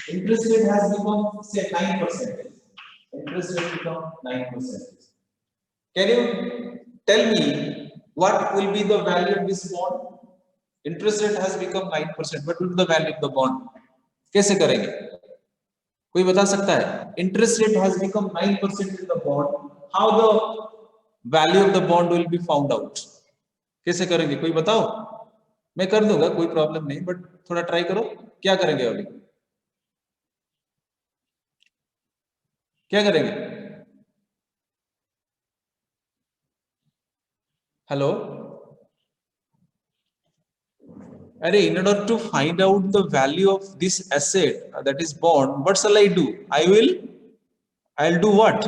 interest rate has become say 9%. Interest rate become 9%. Can you tell me what will be the value of this bond? Interest rate has become 9%. What will be the value of the bond? कैसे करेंगे? कोई बता सकता है? Interest rate has become 9% in the bond. How the value of the bond will be found out? कैसे करेंगे? कोई बताओ? मैं कर दूंगा, कोई प्रॉब्लम नहीं, बट थोड़ा ट्राई करो. क्या करेंगे अभी? क्या करेंगे? Hello? In order to find out the value of this asset, that is bond, what shall I do? I'll do what?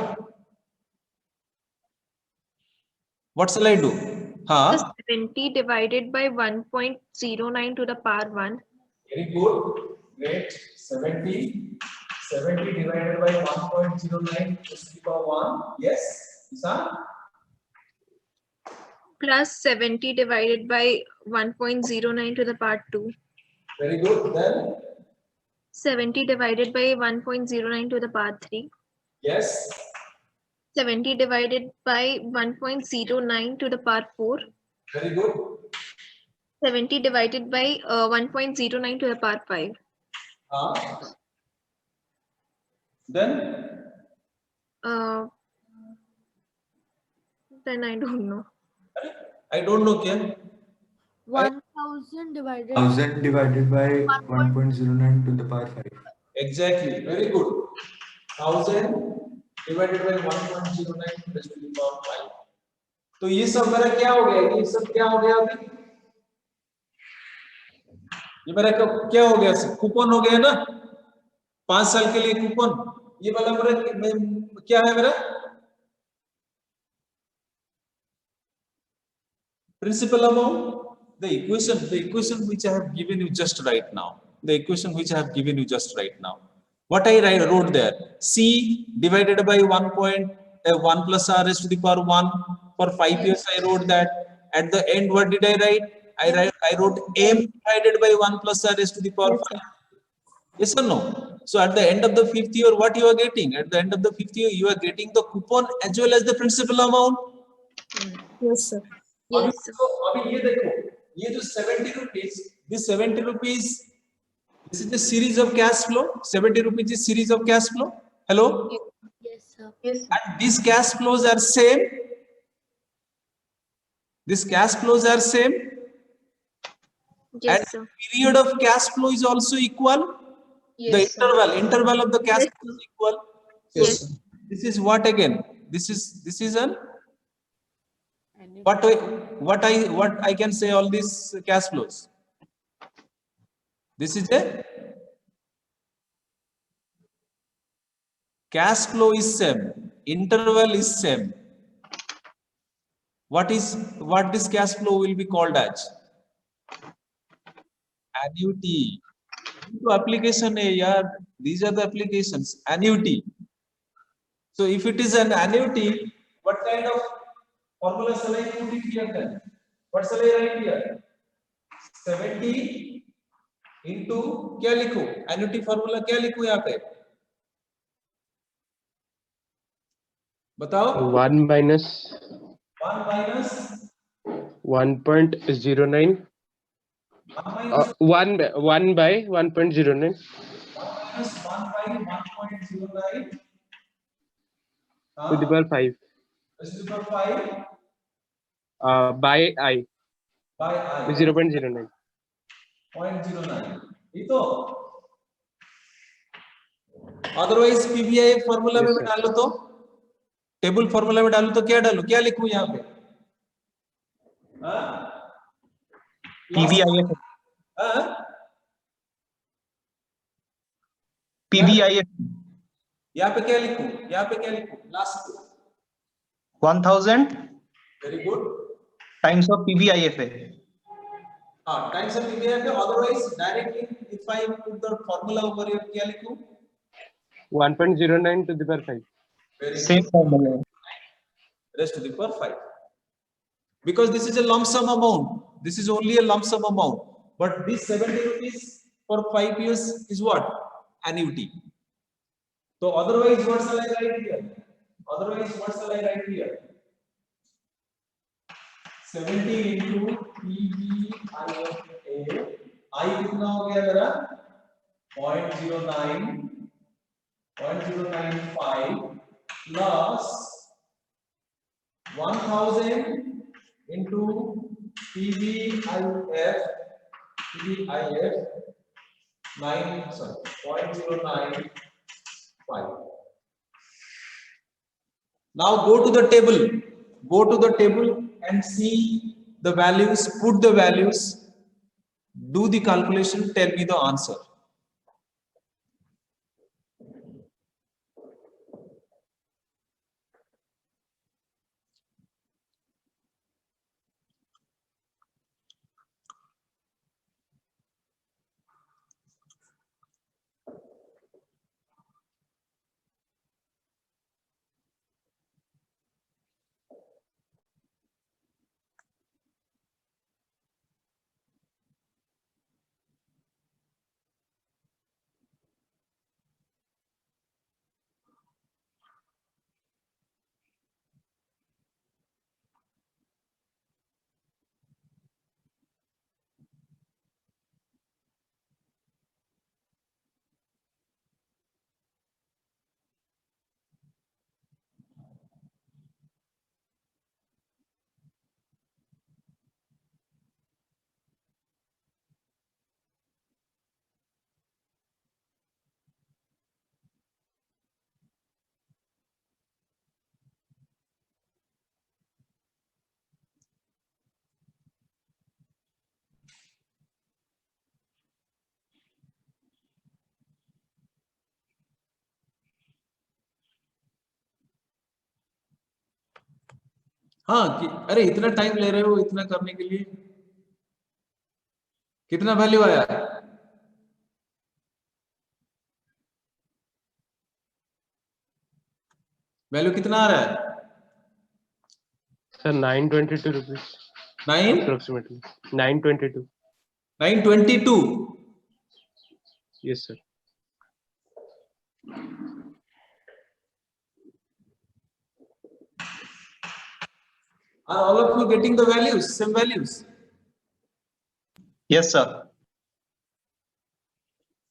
What shall I do? So 70 divided by 1.09 to the power 1. Very good. Great. 70 divided by 1.09 to the power 1. Yes. Isan? Plus 70 divided by 1.09 to the power 2. Very good. Then 70 divided by 1.09 to the power 3. yes. 70 divided by 1.09 to the power 4. Very good. 70 divided by 1.09 to the power 5. Then Then I don't know. I don't know, Ken. 1000 divided 1000 divided by 1.09 to the power 5. Exactly. Very good. 1000 divided by 1.09 to the power 5. तो ये सब मेरा क्या हो गया? ये सब क्या हो गया अभी? ये मेरा क्या हो गया? कूपन हो गया ना? 5 साल के लिए कूपन. ये वाला मेरा क्या है मेरा? Principal amount. The equation which I have given you just right now. The equation which I have given you just right now. What I wrote there? C divided by 1 plus r raised to the power 1. For 5 years I wrote that. At the end, what did I write? I wrote m divided by 1 plus r raised to the power 5. Yes or no? So at the end of the 5th year, what you are getting? At the end of the 5th year, you are getting the coupon as well as the principal amount. Yes, sir. Yes. अभी ये देखो, ये जो 70 rupees, this 70 rupees, this is the series of cash flow. 70 rupees is series of cash flow. Hello? Yes, sir. Yes, sir. And these cash flows are same. These cash flows are same. Yes, And sir. period of cash flow is also equal. Yes, The interval of the cash Yes, flow is equal. Yes. This is what again? This is an what I can say all these cash flows. This is a cash flow is same, interval is same. What this cash flow will be called as? Annuity. To application these are the applications. Annuity. So if it is an annuity, what kind of formula shall I put it here then? What shall I write here? 70 into क्या लिखो? Annuity formula क्या लिखो यहाँ पे? बताओ. 1 minus 1.09. 1 by 1.09. 1 by 1.09 to the power 5. to the power 5 by I. by I. 0.09. 0.09. तो otherwise PVI formula में डालो तो टेबल फॉर्मूला में डालो तो क्या डालू? क्या लिखूं यहाँ पे? PBIF. यहाँ पे क्या लिखूं? यहाँ पे क्या लिखूं? Last 1000 very good times of PBIFA. times of PBIFA. Otherwise directly if I put the formula over here क्या लिखूं? 1.09 to the power 5. Same formula. Raised to the power 5. Because this is a lump sum amount. This is only a lump sum amount. But this 70 rupees for 5 years is what? Annuity. So otherwise what shall I write here? Otherwise what shall I write here? 70 into PBIFA. I कितना हो गया मेरा? 0.095 plus 1000 into PBIF 0.095. Now go to the table. Go to the table and see the values. Put the values. Do the calculation. Tell me the answer. हाँ अरे इतना time ले रहे हो इतना करने के लिए, कितना वैल्यू आया? वैल्यू कितना आ रहा है? Sir, 922 rupees 9 approximately. 922. 922. Yes, sir. Are all of you getting the values, same values? Yes, sir.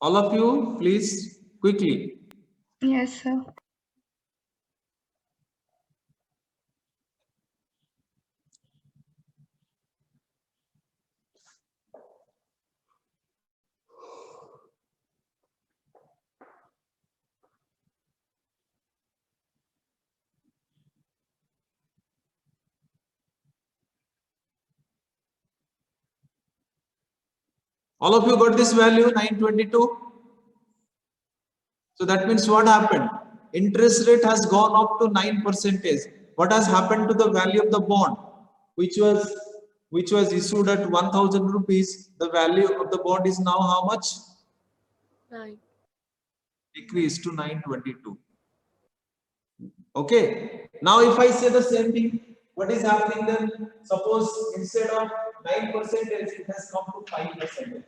All of you, please, quickly. Yes, sir. All of you got this value 922. So that means what happened? Interest rate has gone up to 9%. What has happened to the value of the bond, which was issued at 1000 rupees? The value of the bond is now how much? 9. Decreased to 922. Okay. Now if I say the same thing, what is happening then? Suppose instead of 9%, it has come to 5%.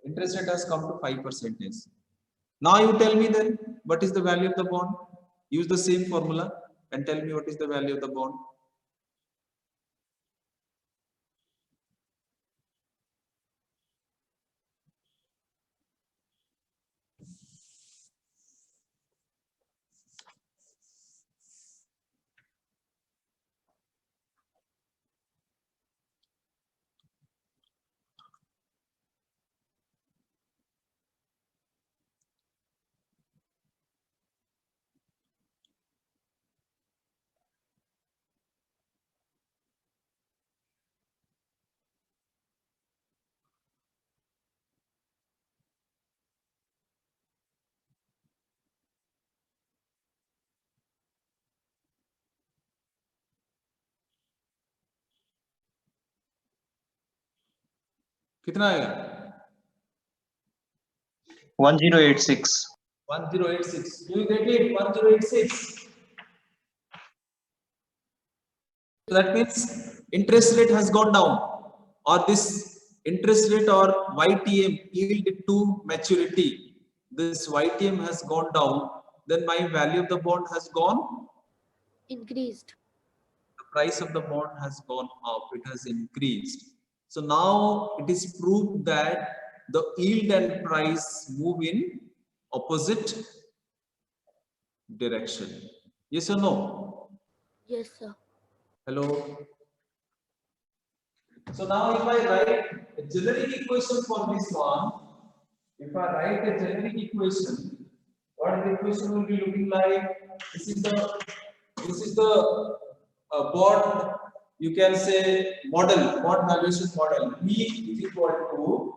Interest rate has come to 5%. Now you tell me then what is the value of the bond? Use the same formula and tell me what is the value of the bond. कितना आएगा? 1086. 1086. Do you get it? 1086. So that means interest rate has gone down, or this interest rate or YTM, yield to maturity, this YTM has gone down, then my value of the bond has gone, Increased. the price of the bond has gone up, it has increased. So now it is proved that the yield and price move in opposite direction. Yes or no? Yes, sir. Hello. So now if I write a generic equation for this one, if I write a generic equation, what the equation will be looking like? This is the bond, you can say model, bond valuation model. B is equal to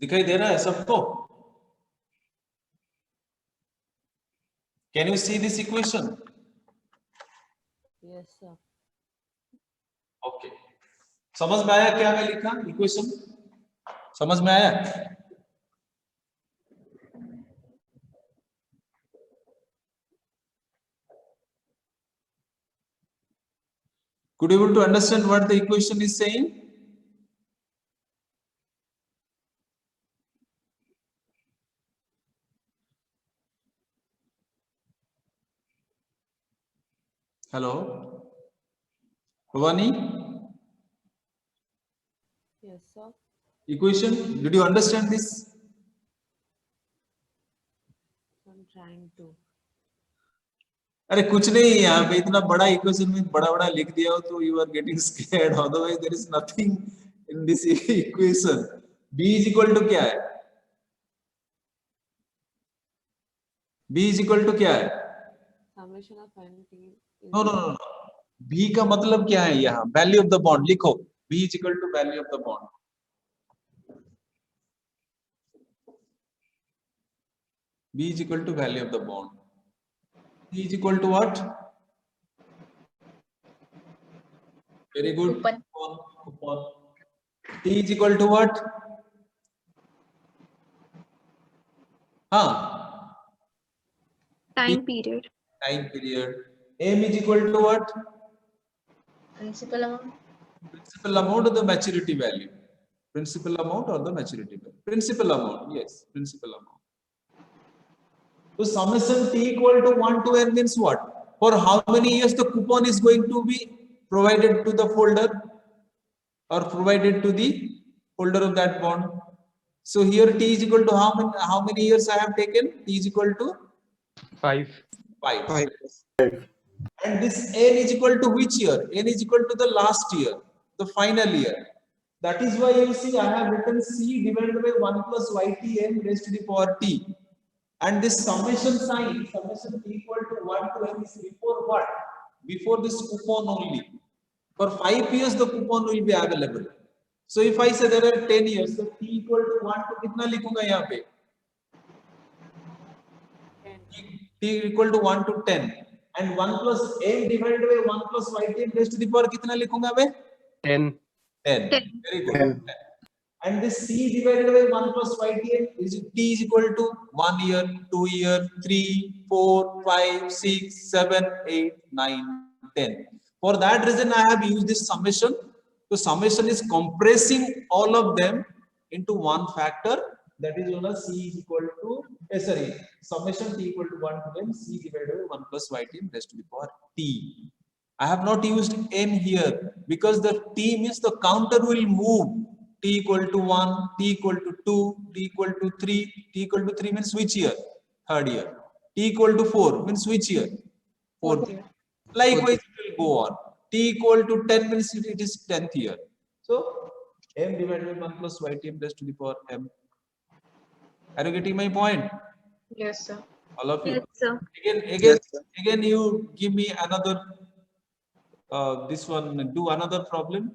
दिखाई दे रहा है सबको? Can you see this equation? Yes, sir. Okay. समझ में आया क्या मैं लिखा इक्वेशन? समझ में आया? Could you able to understand what the equation is saying? Hello, Bhavani. Yes, sir. Equation. Did you understand this? I'm trying to. अरे कुछ नहीं, यहाँ पे इतना बड़ा इक्वेशन में बड़ा बड़ा लिख दिया हो तो you are getting scared, otherwise there is nothing in this equation. b is equal to क्या है? b इज इक्वल टू क्या है? Summation of n t. No no no, b का मतलब क्या है? यहाँ वैल्यू ऑफ द बॉन्ड लिखो. b is equal to value of the bond. b is equal to value of the bond. c is equal to what? Very good. Coupon. t is equal to what? Time period. Time period. m is equal to what? Principal amount. Principal amount or the maturity value? Principal amount or the maturity value? Principal amount. Yes, principal amount. So summation t equal to 1 to n means what? For how many years the coupon is going to be provided to the folder or provided to the holder of that bond? So here t is equal to how many years I have taken? T is equal to 5. 5. And this n is equal to which year? N is equal to the last year, the final year. That is why you see I have written c divided by 1 plus ytn raised to the power t. And this summation sign, summation t equal to 1 to n is before what? Before this coupon only. For 5 years the coupon will be available. So if I say there are 10 years, so t equal to 1 to कितना लिखूंगा यहाँ पे? t equal to 1 to 10. And 1 plus n divided by 1 plus yt raised to the power कितना लिखूंगा मैं? 10. 10. Very good. 10. And this c divided by 1 plus ytn is t is equal to 1 year, 2 year, 3, 4, 5, 6, 7, 8, 9, 10. For that reason, I have used this summation. So summation is compressing all of them into one factor, that is known as c is equal to summation t equal to 1 to n c divided by 1 plus ytn raised to the power t. I have not used n here because the t means the counter will move. T equal to 1, t equal to 2, t equal to 3, t equal to 3 means which year? Third year. T equal to 4 means which year? Fourth year. Likewise, it will go on. T equal to 10 means it is 10th year. So, m divided by 1 plus ytm raised to the power m. Are you getting my point? Yes, sir. All of you? Yes, sir. Again, you give me another, this one, do another problem.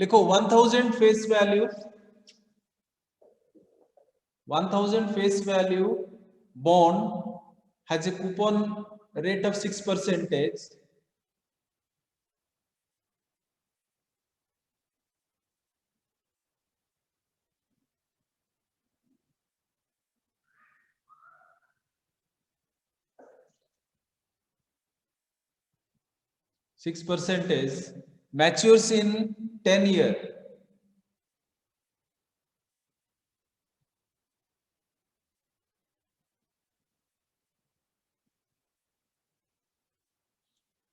लिखो 1000 face value, 1000 face value bond has a coupon rate of 6%. Matures in 10 years.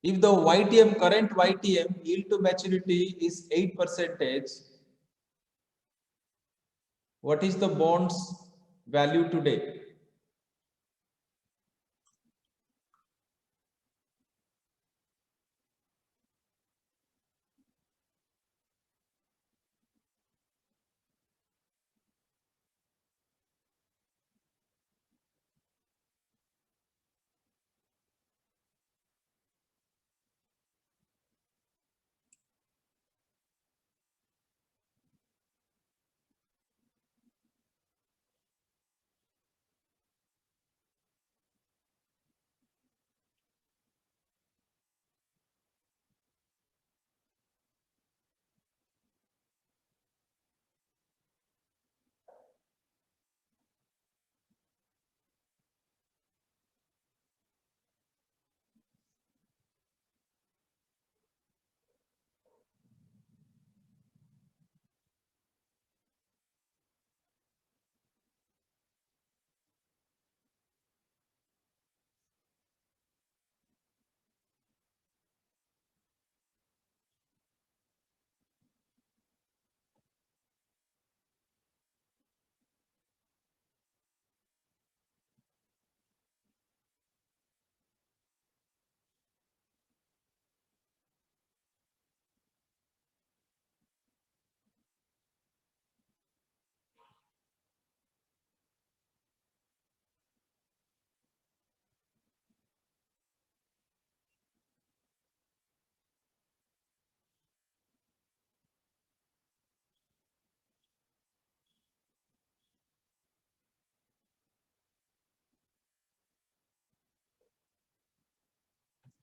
If the YTM, current YTM, yield to maturity is 8%, what is the bonds value today?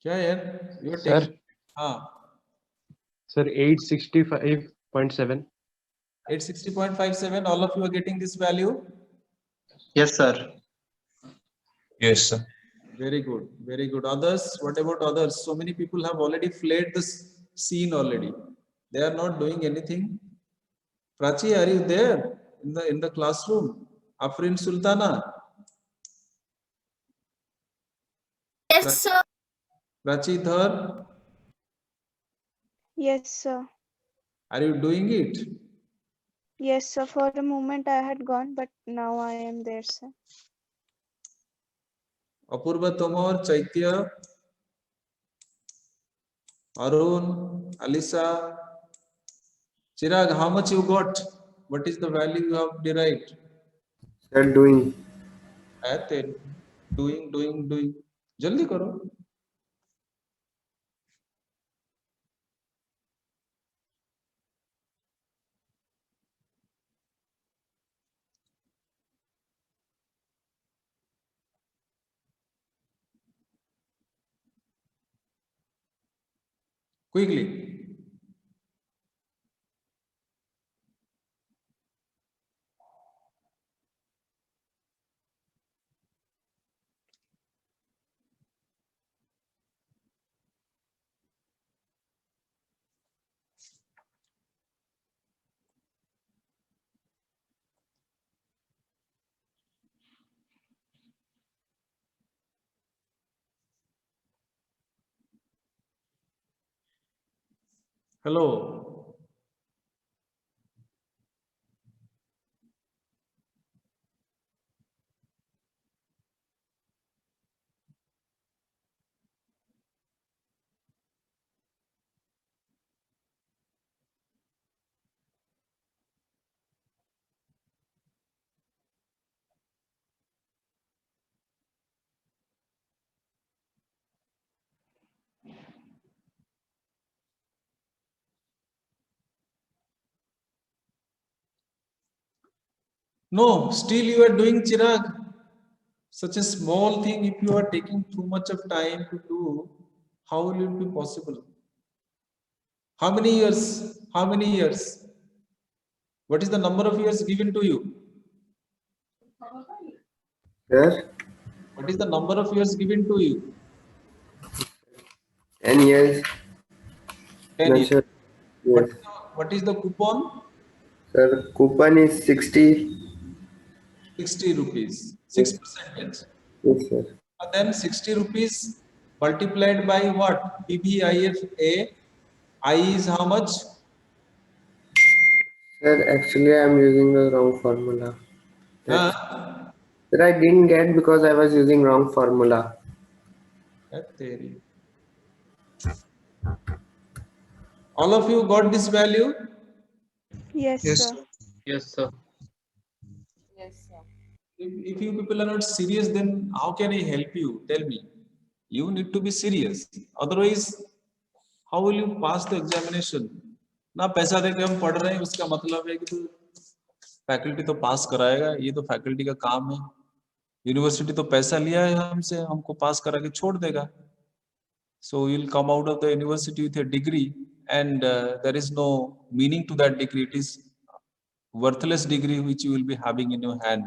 क्या यार? You are Sir. taking. Sir, 865.7. 860.57. All of you are getting this value. Yes, sir. Yes, sir. Very good. Very good. Others, what about others? So many people have already fled this scene already. They are not doing anything. Prachi, are you there in the classroom? Afrin Sultana. Yes, sir. Prachi Dhar, Yes, sir. are you doing it? Yes, sir. For a moment I had gone, but now I am there, sir. Apurva Tomar, Chaitya, Arun, Alisa, Chirag, how much you got? What is the value you have derived? Sir, doing. Doing. Jaldi karo. Quickly. Hello. No, still you are doing, Chirag. Such a small thing, if you are taking too much of time to do, how will it be possible? How many years? How many years? What is the number of years given to you? Sir, What is the number of years given to you? 10 years. 10 No, years. sir. Yes. What is the coupon? Sir, coupon is 60. 60 rupees. Yes. 6%. Yes, sir. And then 60 rupees multiplied by what? PVIFA. I is how much? Sir, actually I'm using the wrong formula. That's, Huh? sir, I didn't get because I was using wrong formula. That theory. All of you got this value? Yes, Yes, sir. sir. Yes, sir. Yes, sir. If you people are not serious, then how can I help you? Tell me. You need to be serious. Otherwise, how will you pass the examination? ना पैसा देके हम पढ़ रहे हैं उसका मतलब है कि तो फैकल्टी तो पास कराएगा, ये तो फैकल्टी का काम है. यूनिवर्सिटी तो पैसा लिया है हमसे, हमको पास करा के छोड़ देगा. So you'll come out of the university with a degree, and there is no meaning to that degree. It is worthless degree which you will be having in your hand.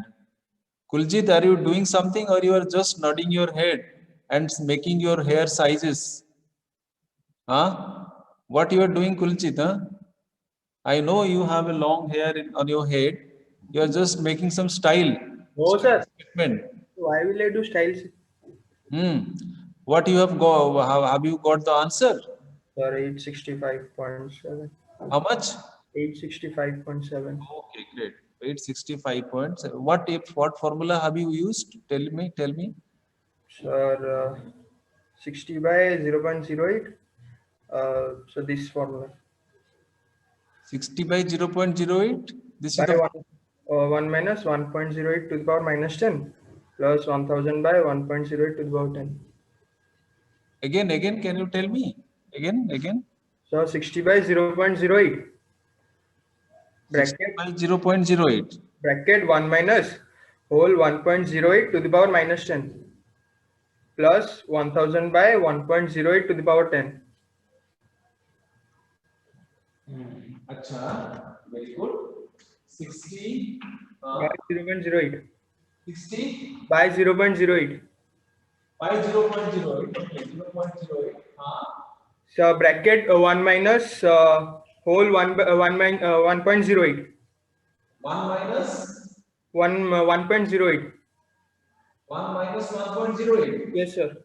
Kuljit, are you doing something or you are just nodding your head and making your hair sizes? Huh? What you are doing, Kuljit? Huh? I know you have a long hair on your head. You are just making some style. No, sir. Statement. Why will I do styles? What you have got? Have you got the answer? Sir, 865.7. How much? 865.7. Okay, great. 865 points. What formula have you used? Tell me. Sir, 60 by 0.08. So this formula. 60 by 0.08. This By is the 1 minus 1.08 to the power minus 10 plus 1000 by 1.08 to the power 10. Again, can you tell me? Again. So 60 by 0.08. 60 by 0.08. Bracket 1 minus whole 1.08 to the power minus 10 plus 1000 by 1.08 to the power 10. Acha, very good. 60 by 0.08. 60 by 0.08. by 0.08. Okay, 0.08. So bracket 1 minus whole 1.08. 1 minus 1.08. 1 minus 1.08. Yes, sir.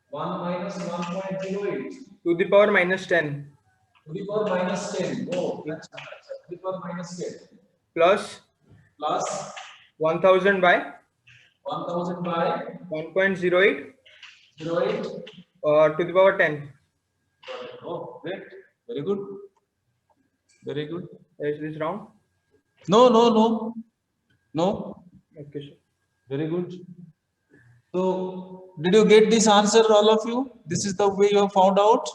1 minus 1.08. To the power minus 10. To the power minus 10. Oh, that's to the power minus 10. Plus 1000 by 1000 by 1.08 08 to the power 10. Oh, great. Very good. Very good. Is this wrong? No. Okay, sir. Very good. So, did you get this answer, all of you? This is the way you have found out?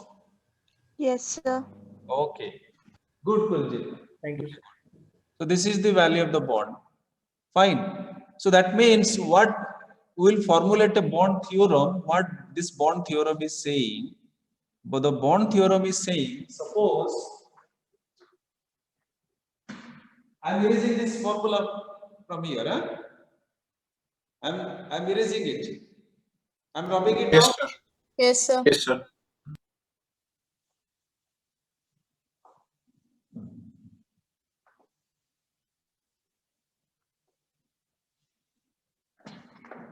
Yes, sir. Okay. Good, Kuljit. Thank you, sir. So, this is the value of the bond. Fine. So, that means what we will formulate a bond theorem. What this bond theorem is saying, but the bond theorem is saying, suppose I am erasing this formula from here. Huh? I'm erasing it. I'm rubbing it down. Yes, sir. Yes, sir.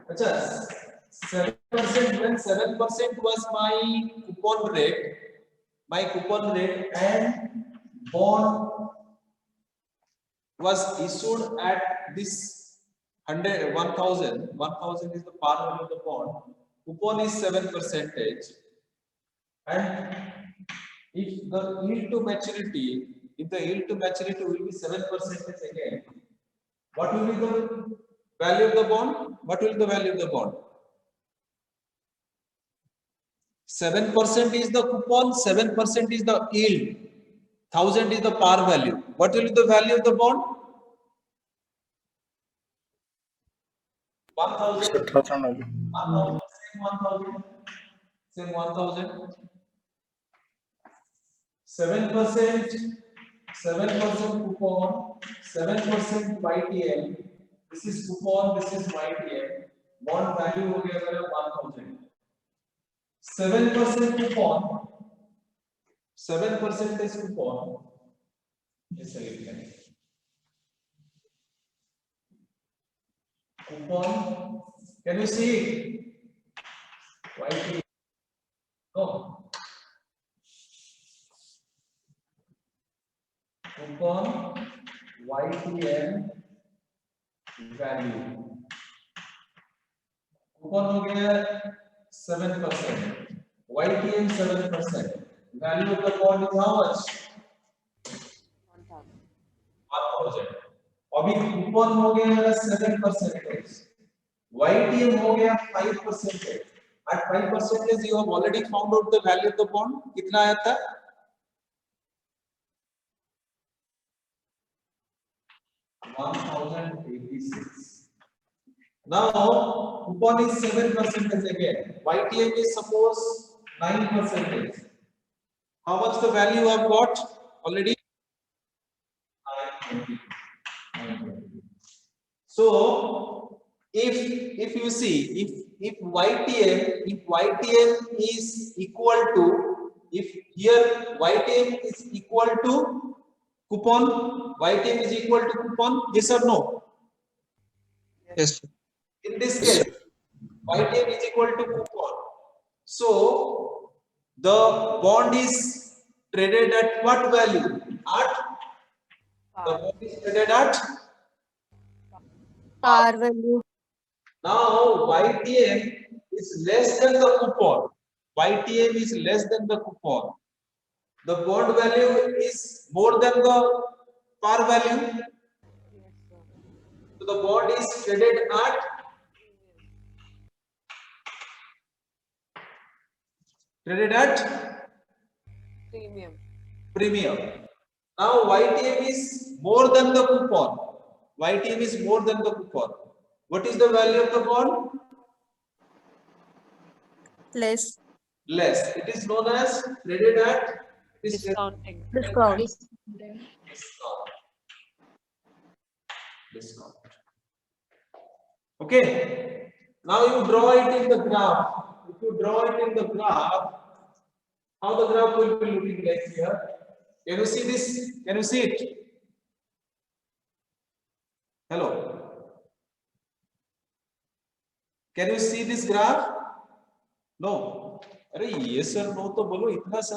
Achha, 7% when 7% was my coupon rate, and bond was issued at this 1000 is the par value of the bond. Coupon is 7%, and if the yield to maturity will be 7% again, what will be the value of the bond? What will be the value of the bond? 7% is the coupon, 7% is the yield, 1000 is the par value. What will be the value of the bond? 1000. 1000. Same 1000. 7% coupon, 7% YTL. This is coupon, this is YTL. Bond value हो गया मेरा 1000. 7% coupon, 7% is coupon. Yes, again. Coupon, can you see it? YTL. No. Coupon YTM value. Coupon हो गया 7%. YTM 7%. Value of the bond is how much? 1000. अभी coupon हो गया 7%. YTM हो गया 5%. At 5% you have already found out the value of the bond. कितना आया था? 1086. Now coupon is 7% again. YTM is suppose 9%. How much the value I've got already? 920. So if you see if YTM is equal to, if here YTM is equal to coupon, YTM is equal to coupon, yes or no? Yes. In this case, YTM is equal to coupon. So the bond is traded at what value? The bond is traded at Par value. now YTM is less than the coupon. YTM is less than the coupon. The bond value is more than the par value. So the bond is traded at premium. Now YTM is more than the coupon. YTM is more than the coupon. What is the value of the bond? Less. Less. It is known as traded at Discounting. Discount. Discount. Okay. Now you draw it in the graph. If you draw it in the graph, how the graph will be looking like here? Can you see this? Can you see it? Hello. Can you see this graph? No. अरे yes or no तो बोलो इतना सा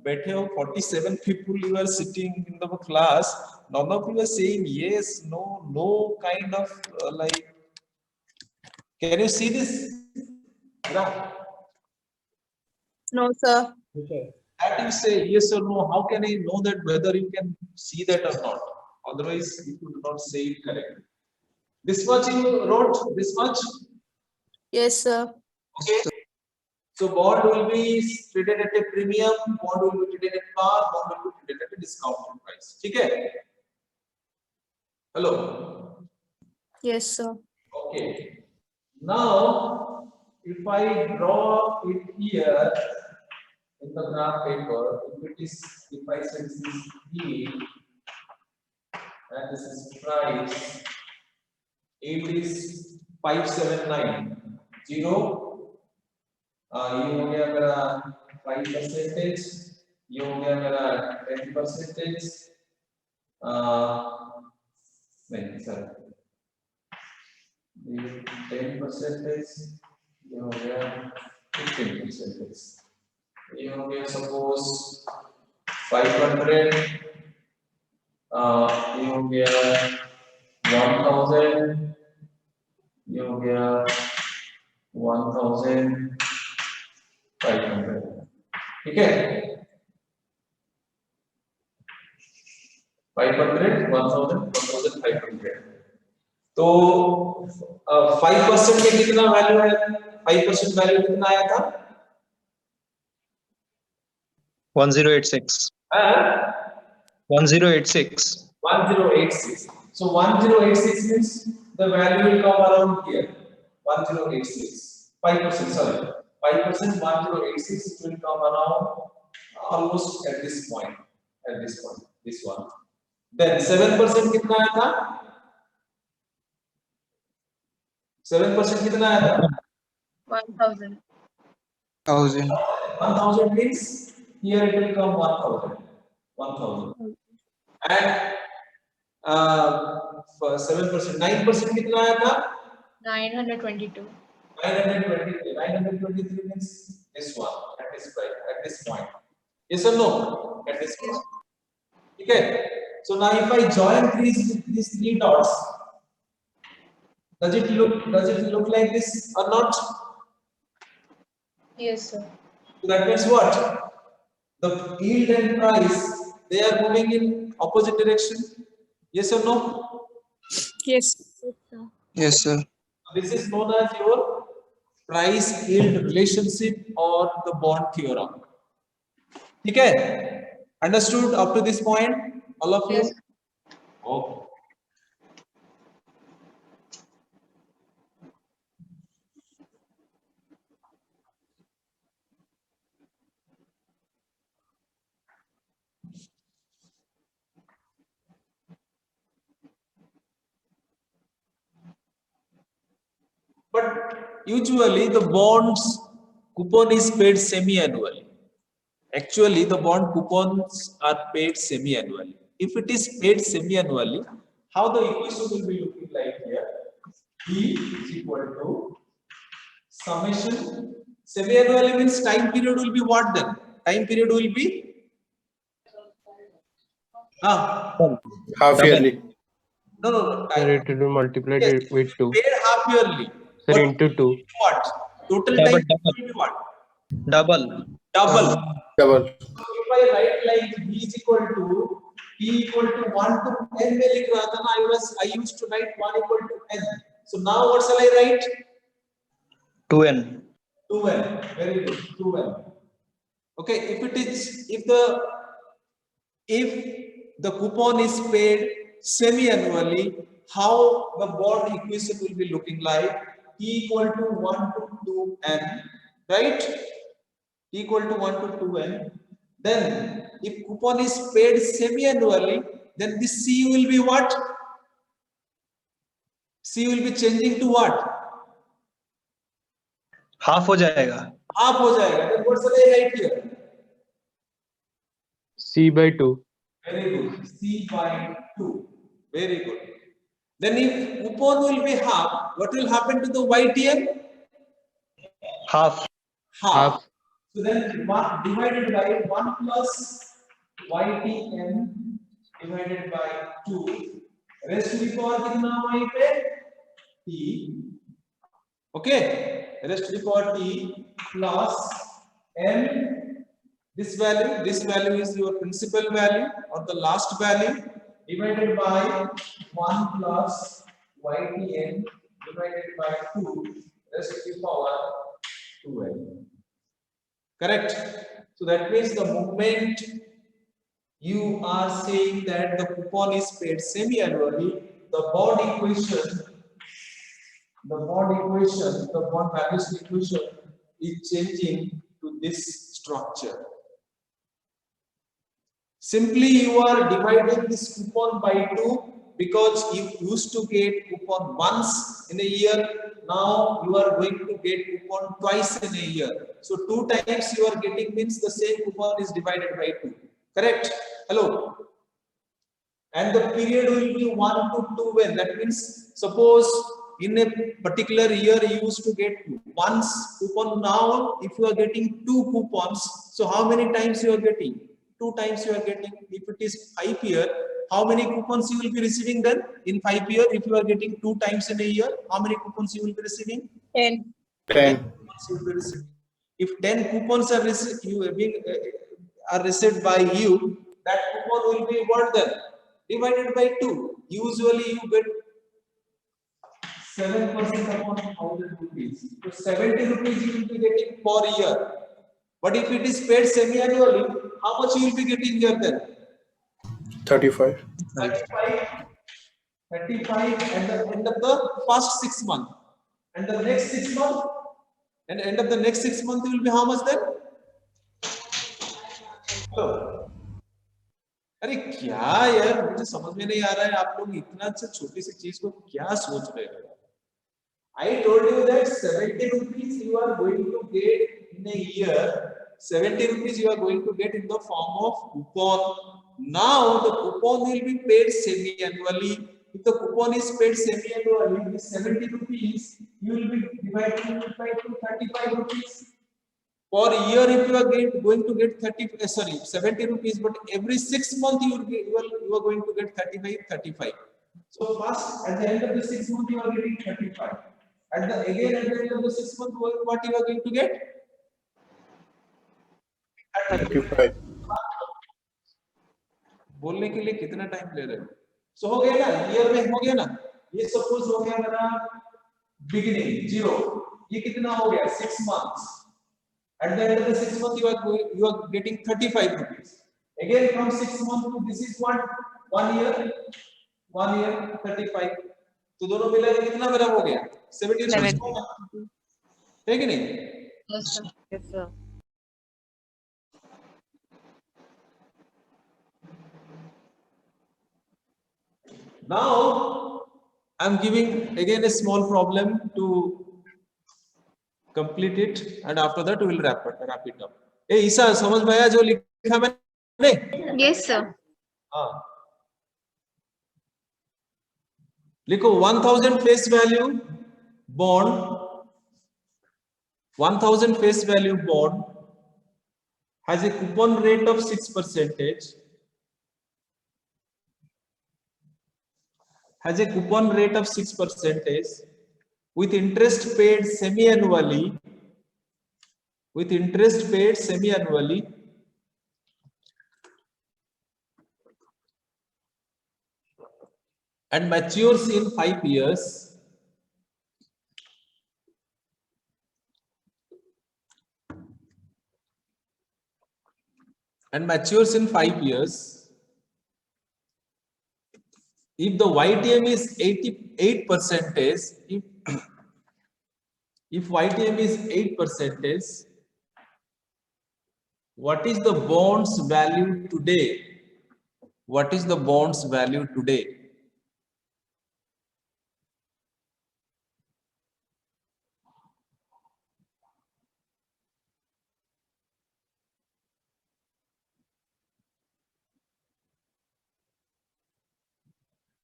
बैठे हो 47 people you are sitting in the class. None of you are saying yes, no, no kind of like. Can you see this graph? No, sir. That you say yes or no. How can I know that whether you can see that or not? Otherwise, you could not say it correctly. This much you wrote. This much. Yes, sir. Okay. So bond will be traded at a premium. Bond will be traded at par. Bond will be traded at a discounted price. Okay. Hello. Yes, sir. Okay. Now, if I draw it here in the graph paper, if I say this is yield and this is price, yield is 579. 0. ये हो गया मेरा 5%. ये हो गया मेरा 10%. नहीं sir. 10%. ये हो गया 15%. ये हो गया suppose 500. ये हो गया 1000. ये हो गया 1500. ठीक है. 500, 1000, 1500. तो 5% में कितना वैल्यू है? 5% वैल्यू कितना आया था? 1086. 1086. 1086. So 1086 means the value will come around here. 1086. 5%. Sorry. 5%. 1086 will come around almost at this point. At this point. This one. Then 7% कितना आया था? 7% कितना आया था? 1000. 1000 means here it will come 1000. 1000. And for 7%, 9% कितना आया था? 922. 923. 923 means this one at at this price, at this point. Yes or no? At this point. Okay. So now if I join these three dots, does it look like this or not? Yes, sir. So that means what? The yield and price, they are moving in opposite direction. Yes or no? Yes. Yes, sir. This is known as your price yield relationship or the bond theorem. Okay? Understood up to this point, all of you? Yes. Okay. But usually the bonds coupon is paid semi-annually. Actually, the bond coupons are paid semi-annually. If it is paid semi-annually, how the equation will be looking like here? E is equal to summation. Semi-annually means time period will be what then? Time period will be half yearly. No. Sir, it will be multiplied with 2. Paid half yearly. Sir, into 2. What? Total Double, time double. will be what? Double. Double. Double. So if I write like B is equal to P equal to 1 to n में लिख रहा था ना, I used to write 1 equal to n. So now what shall I write? 2n. 2n. Very good. 2n. Okay. If the coupon is paid semi-annually, how the bond equation will be looking like? T equal to 1 to 2n, right? T equal to 1 to 2n. Then if coupon is paid semi-annually, then this C will be what? C will be changing to what? Half हो जाएगा. Half हो जाएगा. Then what shall I write here? C by 2. Very good. C by 2. Very good. Then if coupon will be half, what will happen to the YTM? Half. Half. So then 1 divided by 1 plus YTM divided by 2. Rest to the power कितना वहीं पे? T. Okay. Rest to the power T plus M. This value is your principal value or the last value divided by 1 plus YTN divided by 2 rest to the power 2n. Correct? So that means the moment you are saying that the coupon is paid semi-annually, the bond valuation equation is changing to this structure. Simply you are dividing this coupon by 2 because you used to get coupon once in a year. Now you are going to get coupon twice in a year. So 2 times you are getting means the same coupon is divided by 2. Correct? Hello. And the period will be 1 to 2 when. That means suppose in a particular year you used to get once coupon. Now if you are getting 2 coupons, so how many times you are getting? 2 times you are getting. If it is 5 year, how many coupons you will be receiving then in 5 year? If you are getting 2 times in a year, how many coupons you will be receiving? 10. 10. Coupons you will be receiving. If 10 coupons are received by you, that coupon will be what then? Divided by 2. Usually you get 7% upon 1,000 rupees. So 70 rupees you will be getting per year. But if it is paid semi-annually, how much you will be getting here then? 35. 35 at the end of the first 6 months. And the next 6 months, and the end of the next 6 months will be how much then? अरे क्या यार मुझे समझ में नहीं आ रहा है आप लोग इतना अच्छा छोटी सी चीज को क्या सोच रहे हो? I told you that 70 rupees you are going to get in a year. 70 rupees you are going to get in the form of coupon. Now the coupon will be paid semi-annually. If the coupon is paid semi-annually, this 70 rupees you will be dividing it by 35 rupees. For a year, if you are going to get 70 rupees, but every 6 months you are going to get 35. So first, at the end of the 6 months, you are getting 35. At the end of the 6 months, what you are going to get? 35. बोलने के लिए कितना time ले रहे हो? सो हो गया ना, ईयर में हो गया ना, ये सपोज हो गया मेरा बिगिनिंग 0, ये कितना हो गया 6 months. At the end of the 6 months, you are getting 35 rupees. Again from 6 months to this is what 1 year 35. तो दोनों मिला के कितना मेरा हो गया 70 rupees होगा, है कि नहीं? Yes, sir. Yes, sir. Now I'm giving again a small problem to complete it, and after that we will wrap it up. Hey ईसा, समझ में आया जो लिखा मैंने? Yes, sir. हाँ, लिखो 1000 face value bond, 1000 face value bond has a coupon rate of 6%. Has a coupon rate of 6% with interest paid semi-annually. And matures in 5 years. If the YTM is 8%, if YTM is 8%, what is the bonds value today? What is the bonds value today?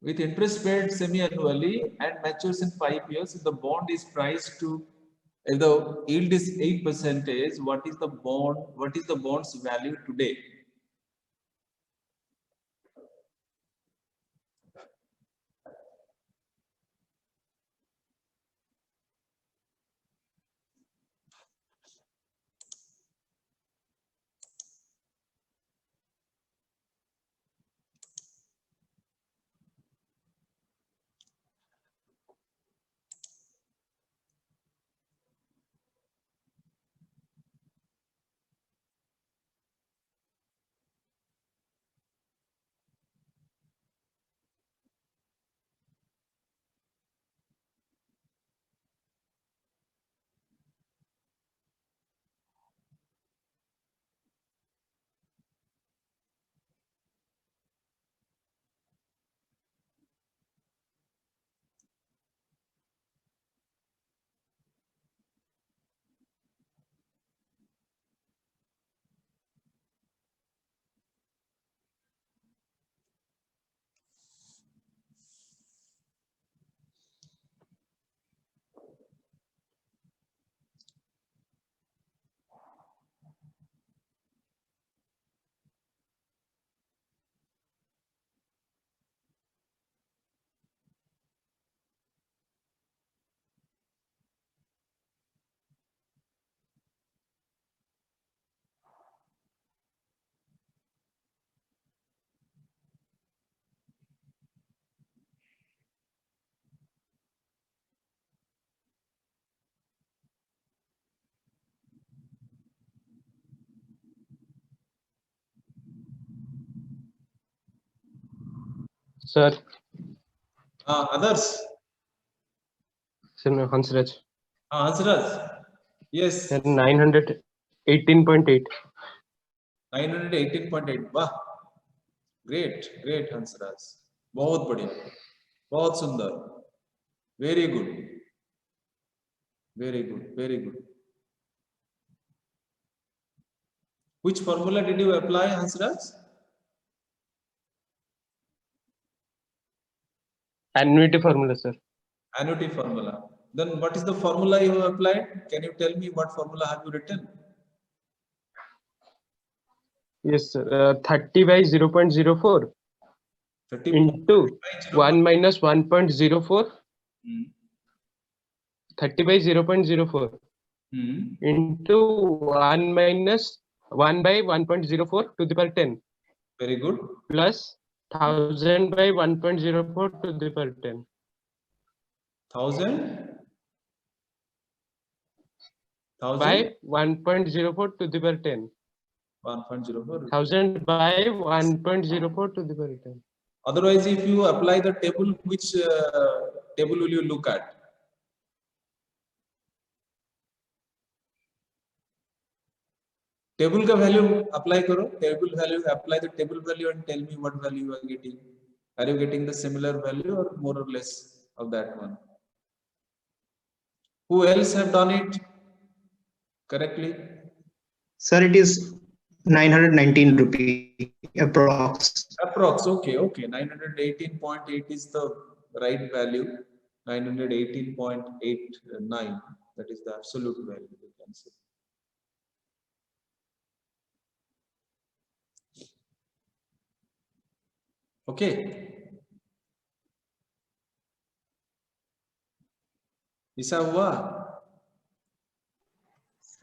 With interest paid semi-annually and matures in 5 years, if the bond is priced to, if the yield is 8%, what is the bond's value today? Sir. Others? Sir, Hansraj. Hansraj. Yes. 918.8. 918.8. वाह, great Hansraj. बहुत बढ़िया, बहुत सुंदर. Very good. Which formula did you apply, Hansraj? Annuity formula, sir. Annuity formula. Then what is the formula you have applied? Can you tell me what formula have you written? Yes, sir. 30 by 0.04 30 into by 1 minus 1.04. Hmm. 30 by 0.04 Hmm. into 1 minus 1 by 1.04 to the power 10 Very good. plus 1000 by 1.04 to the power 10. 1000 by 1.04 to the power 10. 1.04. 1000 by 1.04 to the power 10. Otherwise, if you apply the table, which table will you look at? Table का value apply करो. Table value, apply the table value and tell me what value you are getting. Are you getting the similar value or more or less of that one? Who else have done it correctly? Sir, it is 919 rupee approx. Approx. Okay, okay. 918.8 is the right value. 918.89. That is the absolute value, you can say. Okay. ऐसा हुआ?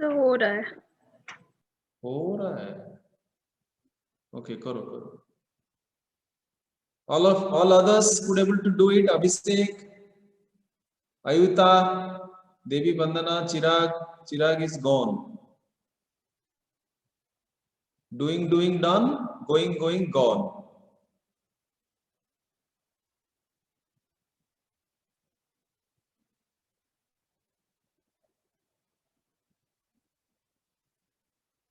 हो रहा है. हो रहा है. Okay, करो करो. All others could able to do it. Abhishek, Ayuta, Devi Bandana, Chirag is gone. Doing done, going gone.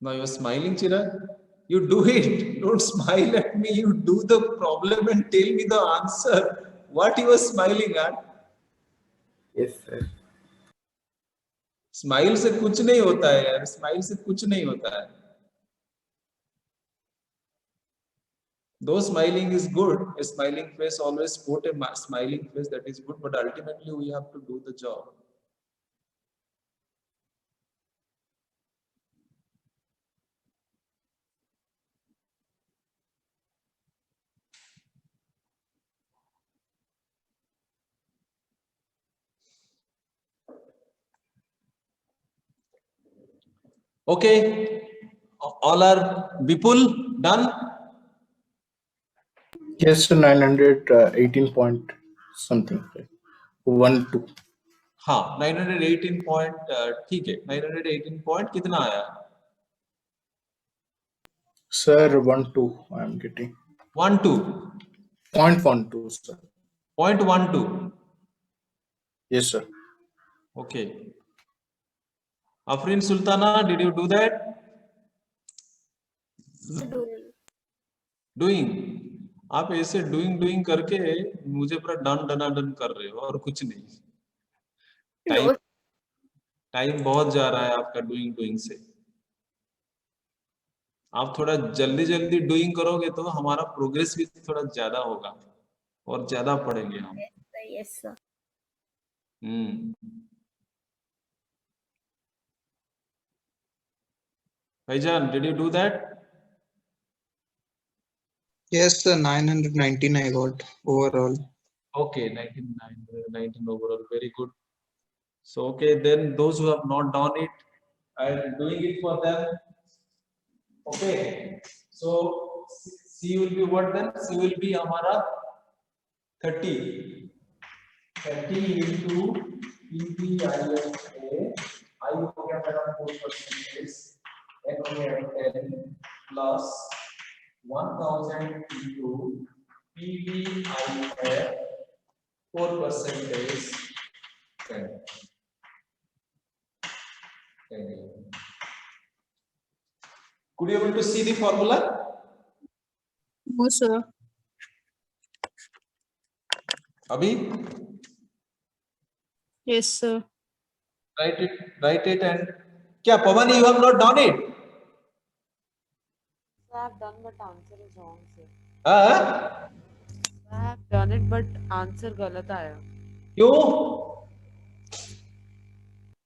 Now you're smiling, Chirag. You do it. Don't smile at me. You do the problem and tell me the answer. What you are smiling at? Yes, sir. Smile से कुछ नहीं होता है यार. Smile से कुछ नहीं होता है. Though smiling is good, a smiling face always support a smiling face, that is good, but ultimately we have to do the job. Okay, all are Vipul done? Yes, 918 point something. 12. हाँ 918 point ठीक है. 918 point कितना आया? Sir, 12 I am getting. 12. 0.12, sir. 0.12. Yes, sir. Okay. Afrin Sultana, did you do that? Doing. आप ऐसे doing करके मुझे पूरा डन कर रहे हो और कुछ नहीं. टाइम बहुत जा रहा है आपका डूइंग से. आप थोड़ा जल्दी डूइंग करोगे तो हमारा प्रोग्रेस भी थोड़ा ज्यादा होगा और ज्यादा पढ़ेंगे हम. Yes, sir. Bhaijan, did you do that? Yes, sir. 919 I got overall. Okay, 19 overall. Very good. So, okay, then those who have not done it, I am doing it for them. Okay. So, C will be what then? C will be हमारा 30. 30 into PBISA. I हो गया मेरा 4%. N हो गया 10 plus 1000 into PBIF 4% is 10. Could you able to see the formula? No, sir. Abhi? Yes, sir. Write it and kya Pavani, you have not done it? I have done, but answer is wrong, sir. I have done it, but answer गलत आया.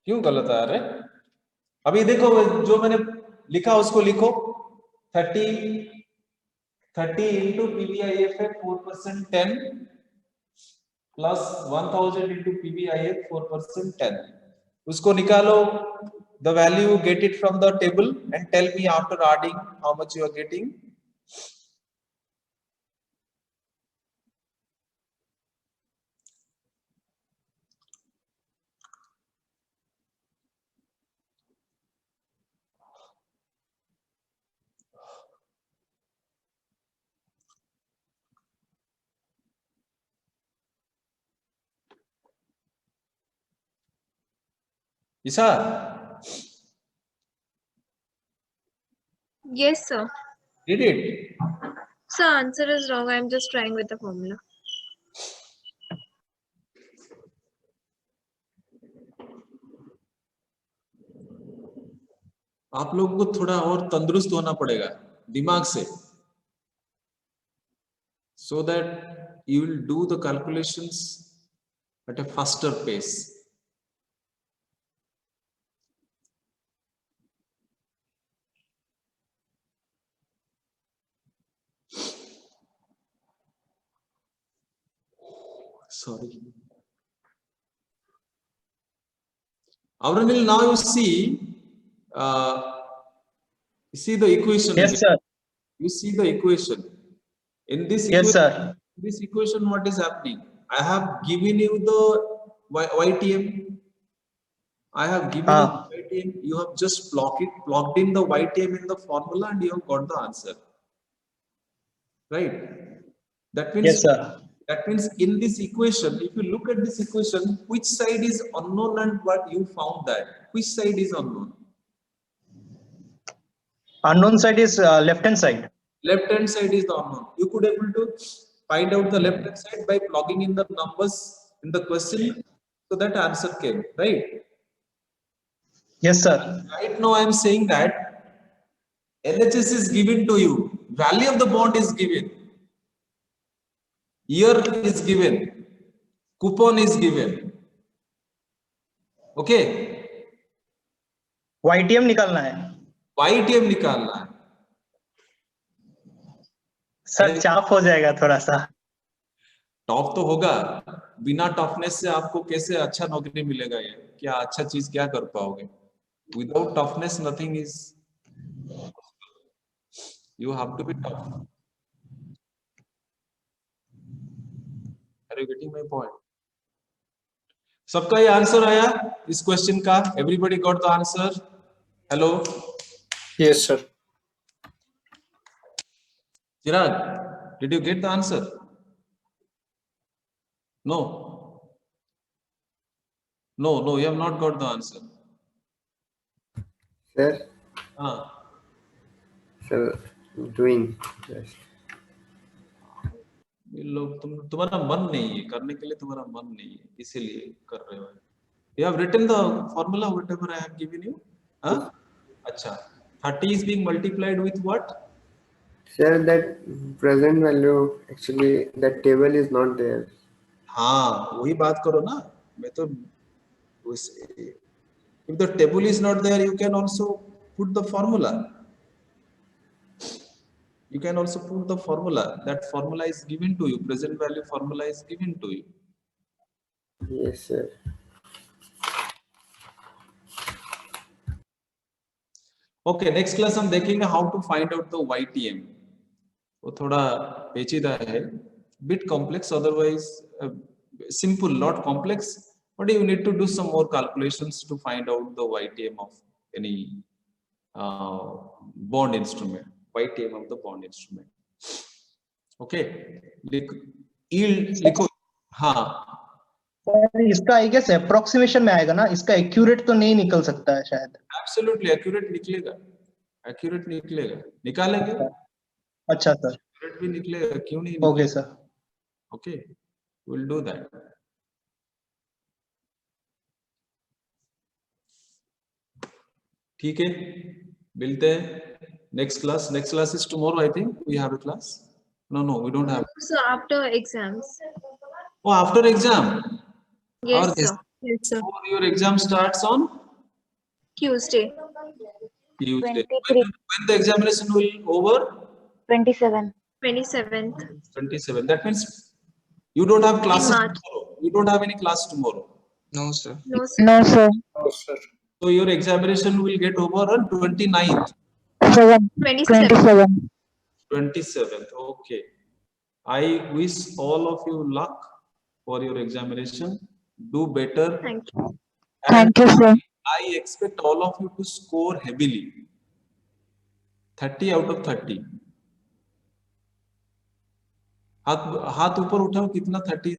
क्यों गलत आया रे? अभी देखो जो मैंने लिखा उसको लिखो. 30 into PVIF 4% 10 plus 1000 into PVIF 4% 10. उसको निकालो, the value, get it from the table and tell me after adding how much you are getting. Isa, Yes, sir. did it? Sir, answer is wrong. I'm just trying with the formula. आप लोगों को थोड़ा और तंदुरुस्त होना पड़ेगा दिमाग से, so that you will do the calculations at a faster pace. Sorry. Avranil, now you see the equation. Yes, sir. You see the equation. In this Yes, equation, sir. this equation, what is happening? I have given you the YTM. I have given you the YTM. You have just plugged in the YTM in the formula and you have got the answer. Right? That means, yes, sir. That means in this equation, if you look at this equation, which side is unknown and what you found that? Which side is unknown? Unknown side is left hand side. Left hand side is the unknown. You could able to find out the left hand side by plugging in the numbers in the question, so that answer came, right? Yes, sir. Right now I am saying that LHS is given to you, value of the bond is given, year is given, coupon is given. Okay? YTM निकालना है. YTM निकालना है. Sir चाप हो जाएगा थोड़ा सा. Top तो होगा, बिना टफनेस से आपको कैसे अच्छा नौकरी मिलेगा? ये क्या अच्छा चीज क्या कर पाओगे? Without toughness, nothing is. You have to be tough. Are you getting my point? सबका ये आंसर आया इस क्वेश्चन का? Everybody got the answer? Hello? Yes, sir. Chirag, did you get the answer? No. No, you have not got the answer. Sir, sir, doing. Yes. ये लोग तुम्हारा मन नहीं है करने के लिए, तुम्हारा मन नहीं है इसीलिए कर रहे हो. You have written the formula whatever I have given you. हाँ? अच्छा. 30 is being multiplied with what? Sir, that present value, actually that table is not there. हाँ, वही बात करो ना. मैं तो if the table is not there, you can also put the formula. You can also put the formula. That formula is given to you. Present value formula is given to you. Yes, sir. Okay, next class हम देखेंगे how to find out the YTM. वो थोड़ा पेचीदा है, bit complex, otherwise simple, not complex. But you need to do some more calculations to find out the YTM of any bond instrument. YTM of the bond instrument. Okay, yield लिखो. हाँ. इसका I guess approximation में आएगा ना, इसका accurate तो नहीं निकल सकता है शायद. Absolutely accurate निकलेगा. Accurate निकलेगा. निकालेंगे. अच्छा सर. Accurate भी निकलेगा, क्यों नहीं? Okay sir. Okay, we'll do that. ठीक है, मिलते हैं next class. Next class is tomorrow, I think. We have a class. No, we don't have. So after exams. Oh, after exam. Yes, sir. Yes, sir. Your exam starts on Tuesday. Tuesday. 23. When the examination will over? 27. 27th. 27. That means you don't have classes March. tomorrow. You don't have any class tomorrow. No, sir. No, sir. No, sir. No, sir. So your examination will get over on 29th. 27. 27th. Okay. I wish all of you luck for your examination. Do better. Thank you. And Thank you, sir. I expect all of you to score heavily. 30 out of 30. हाथ ऊपर उठाओ कितना 30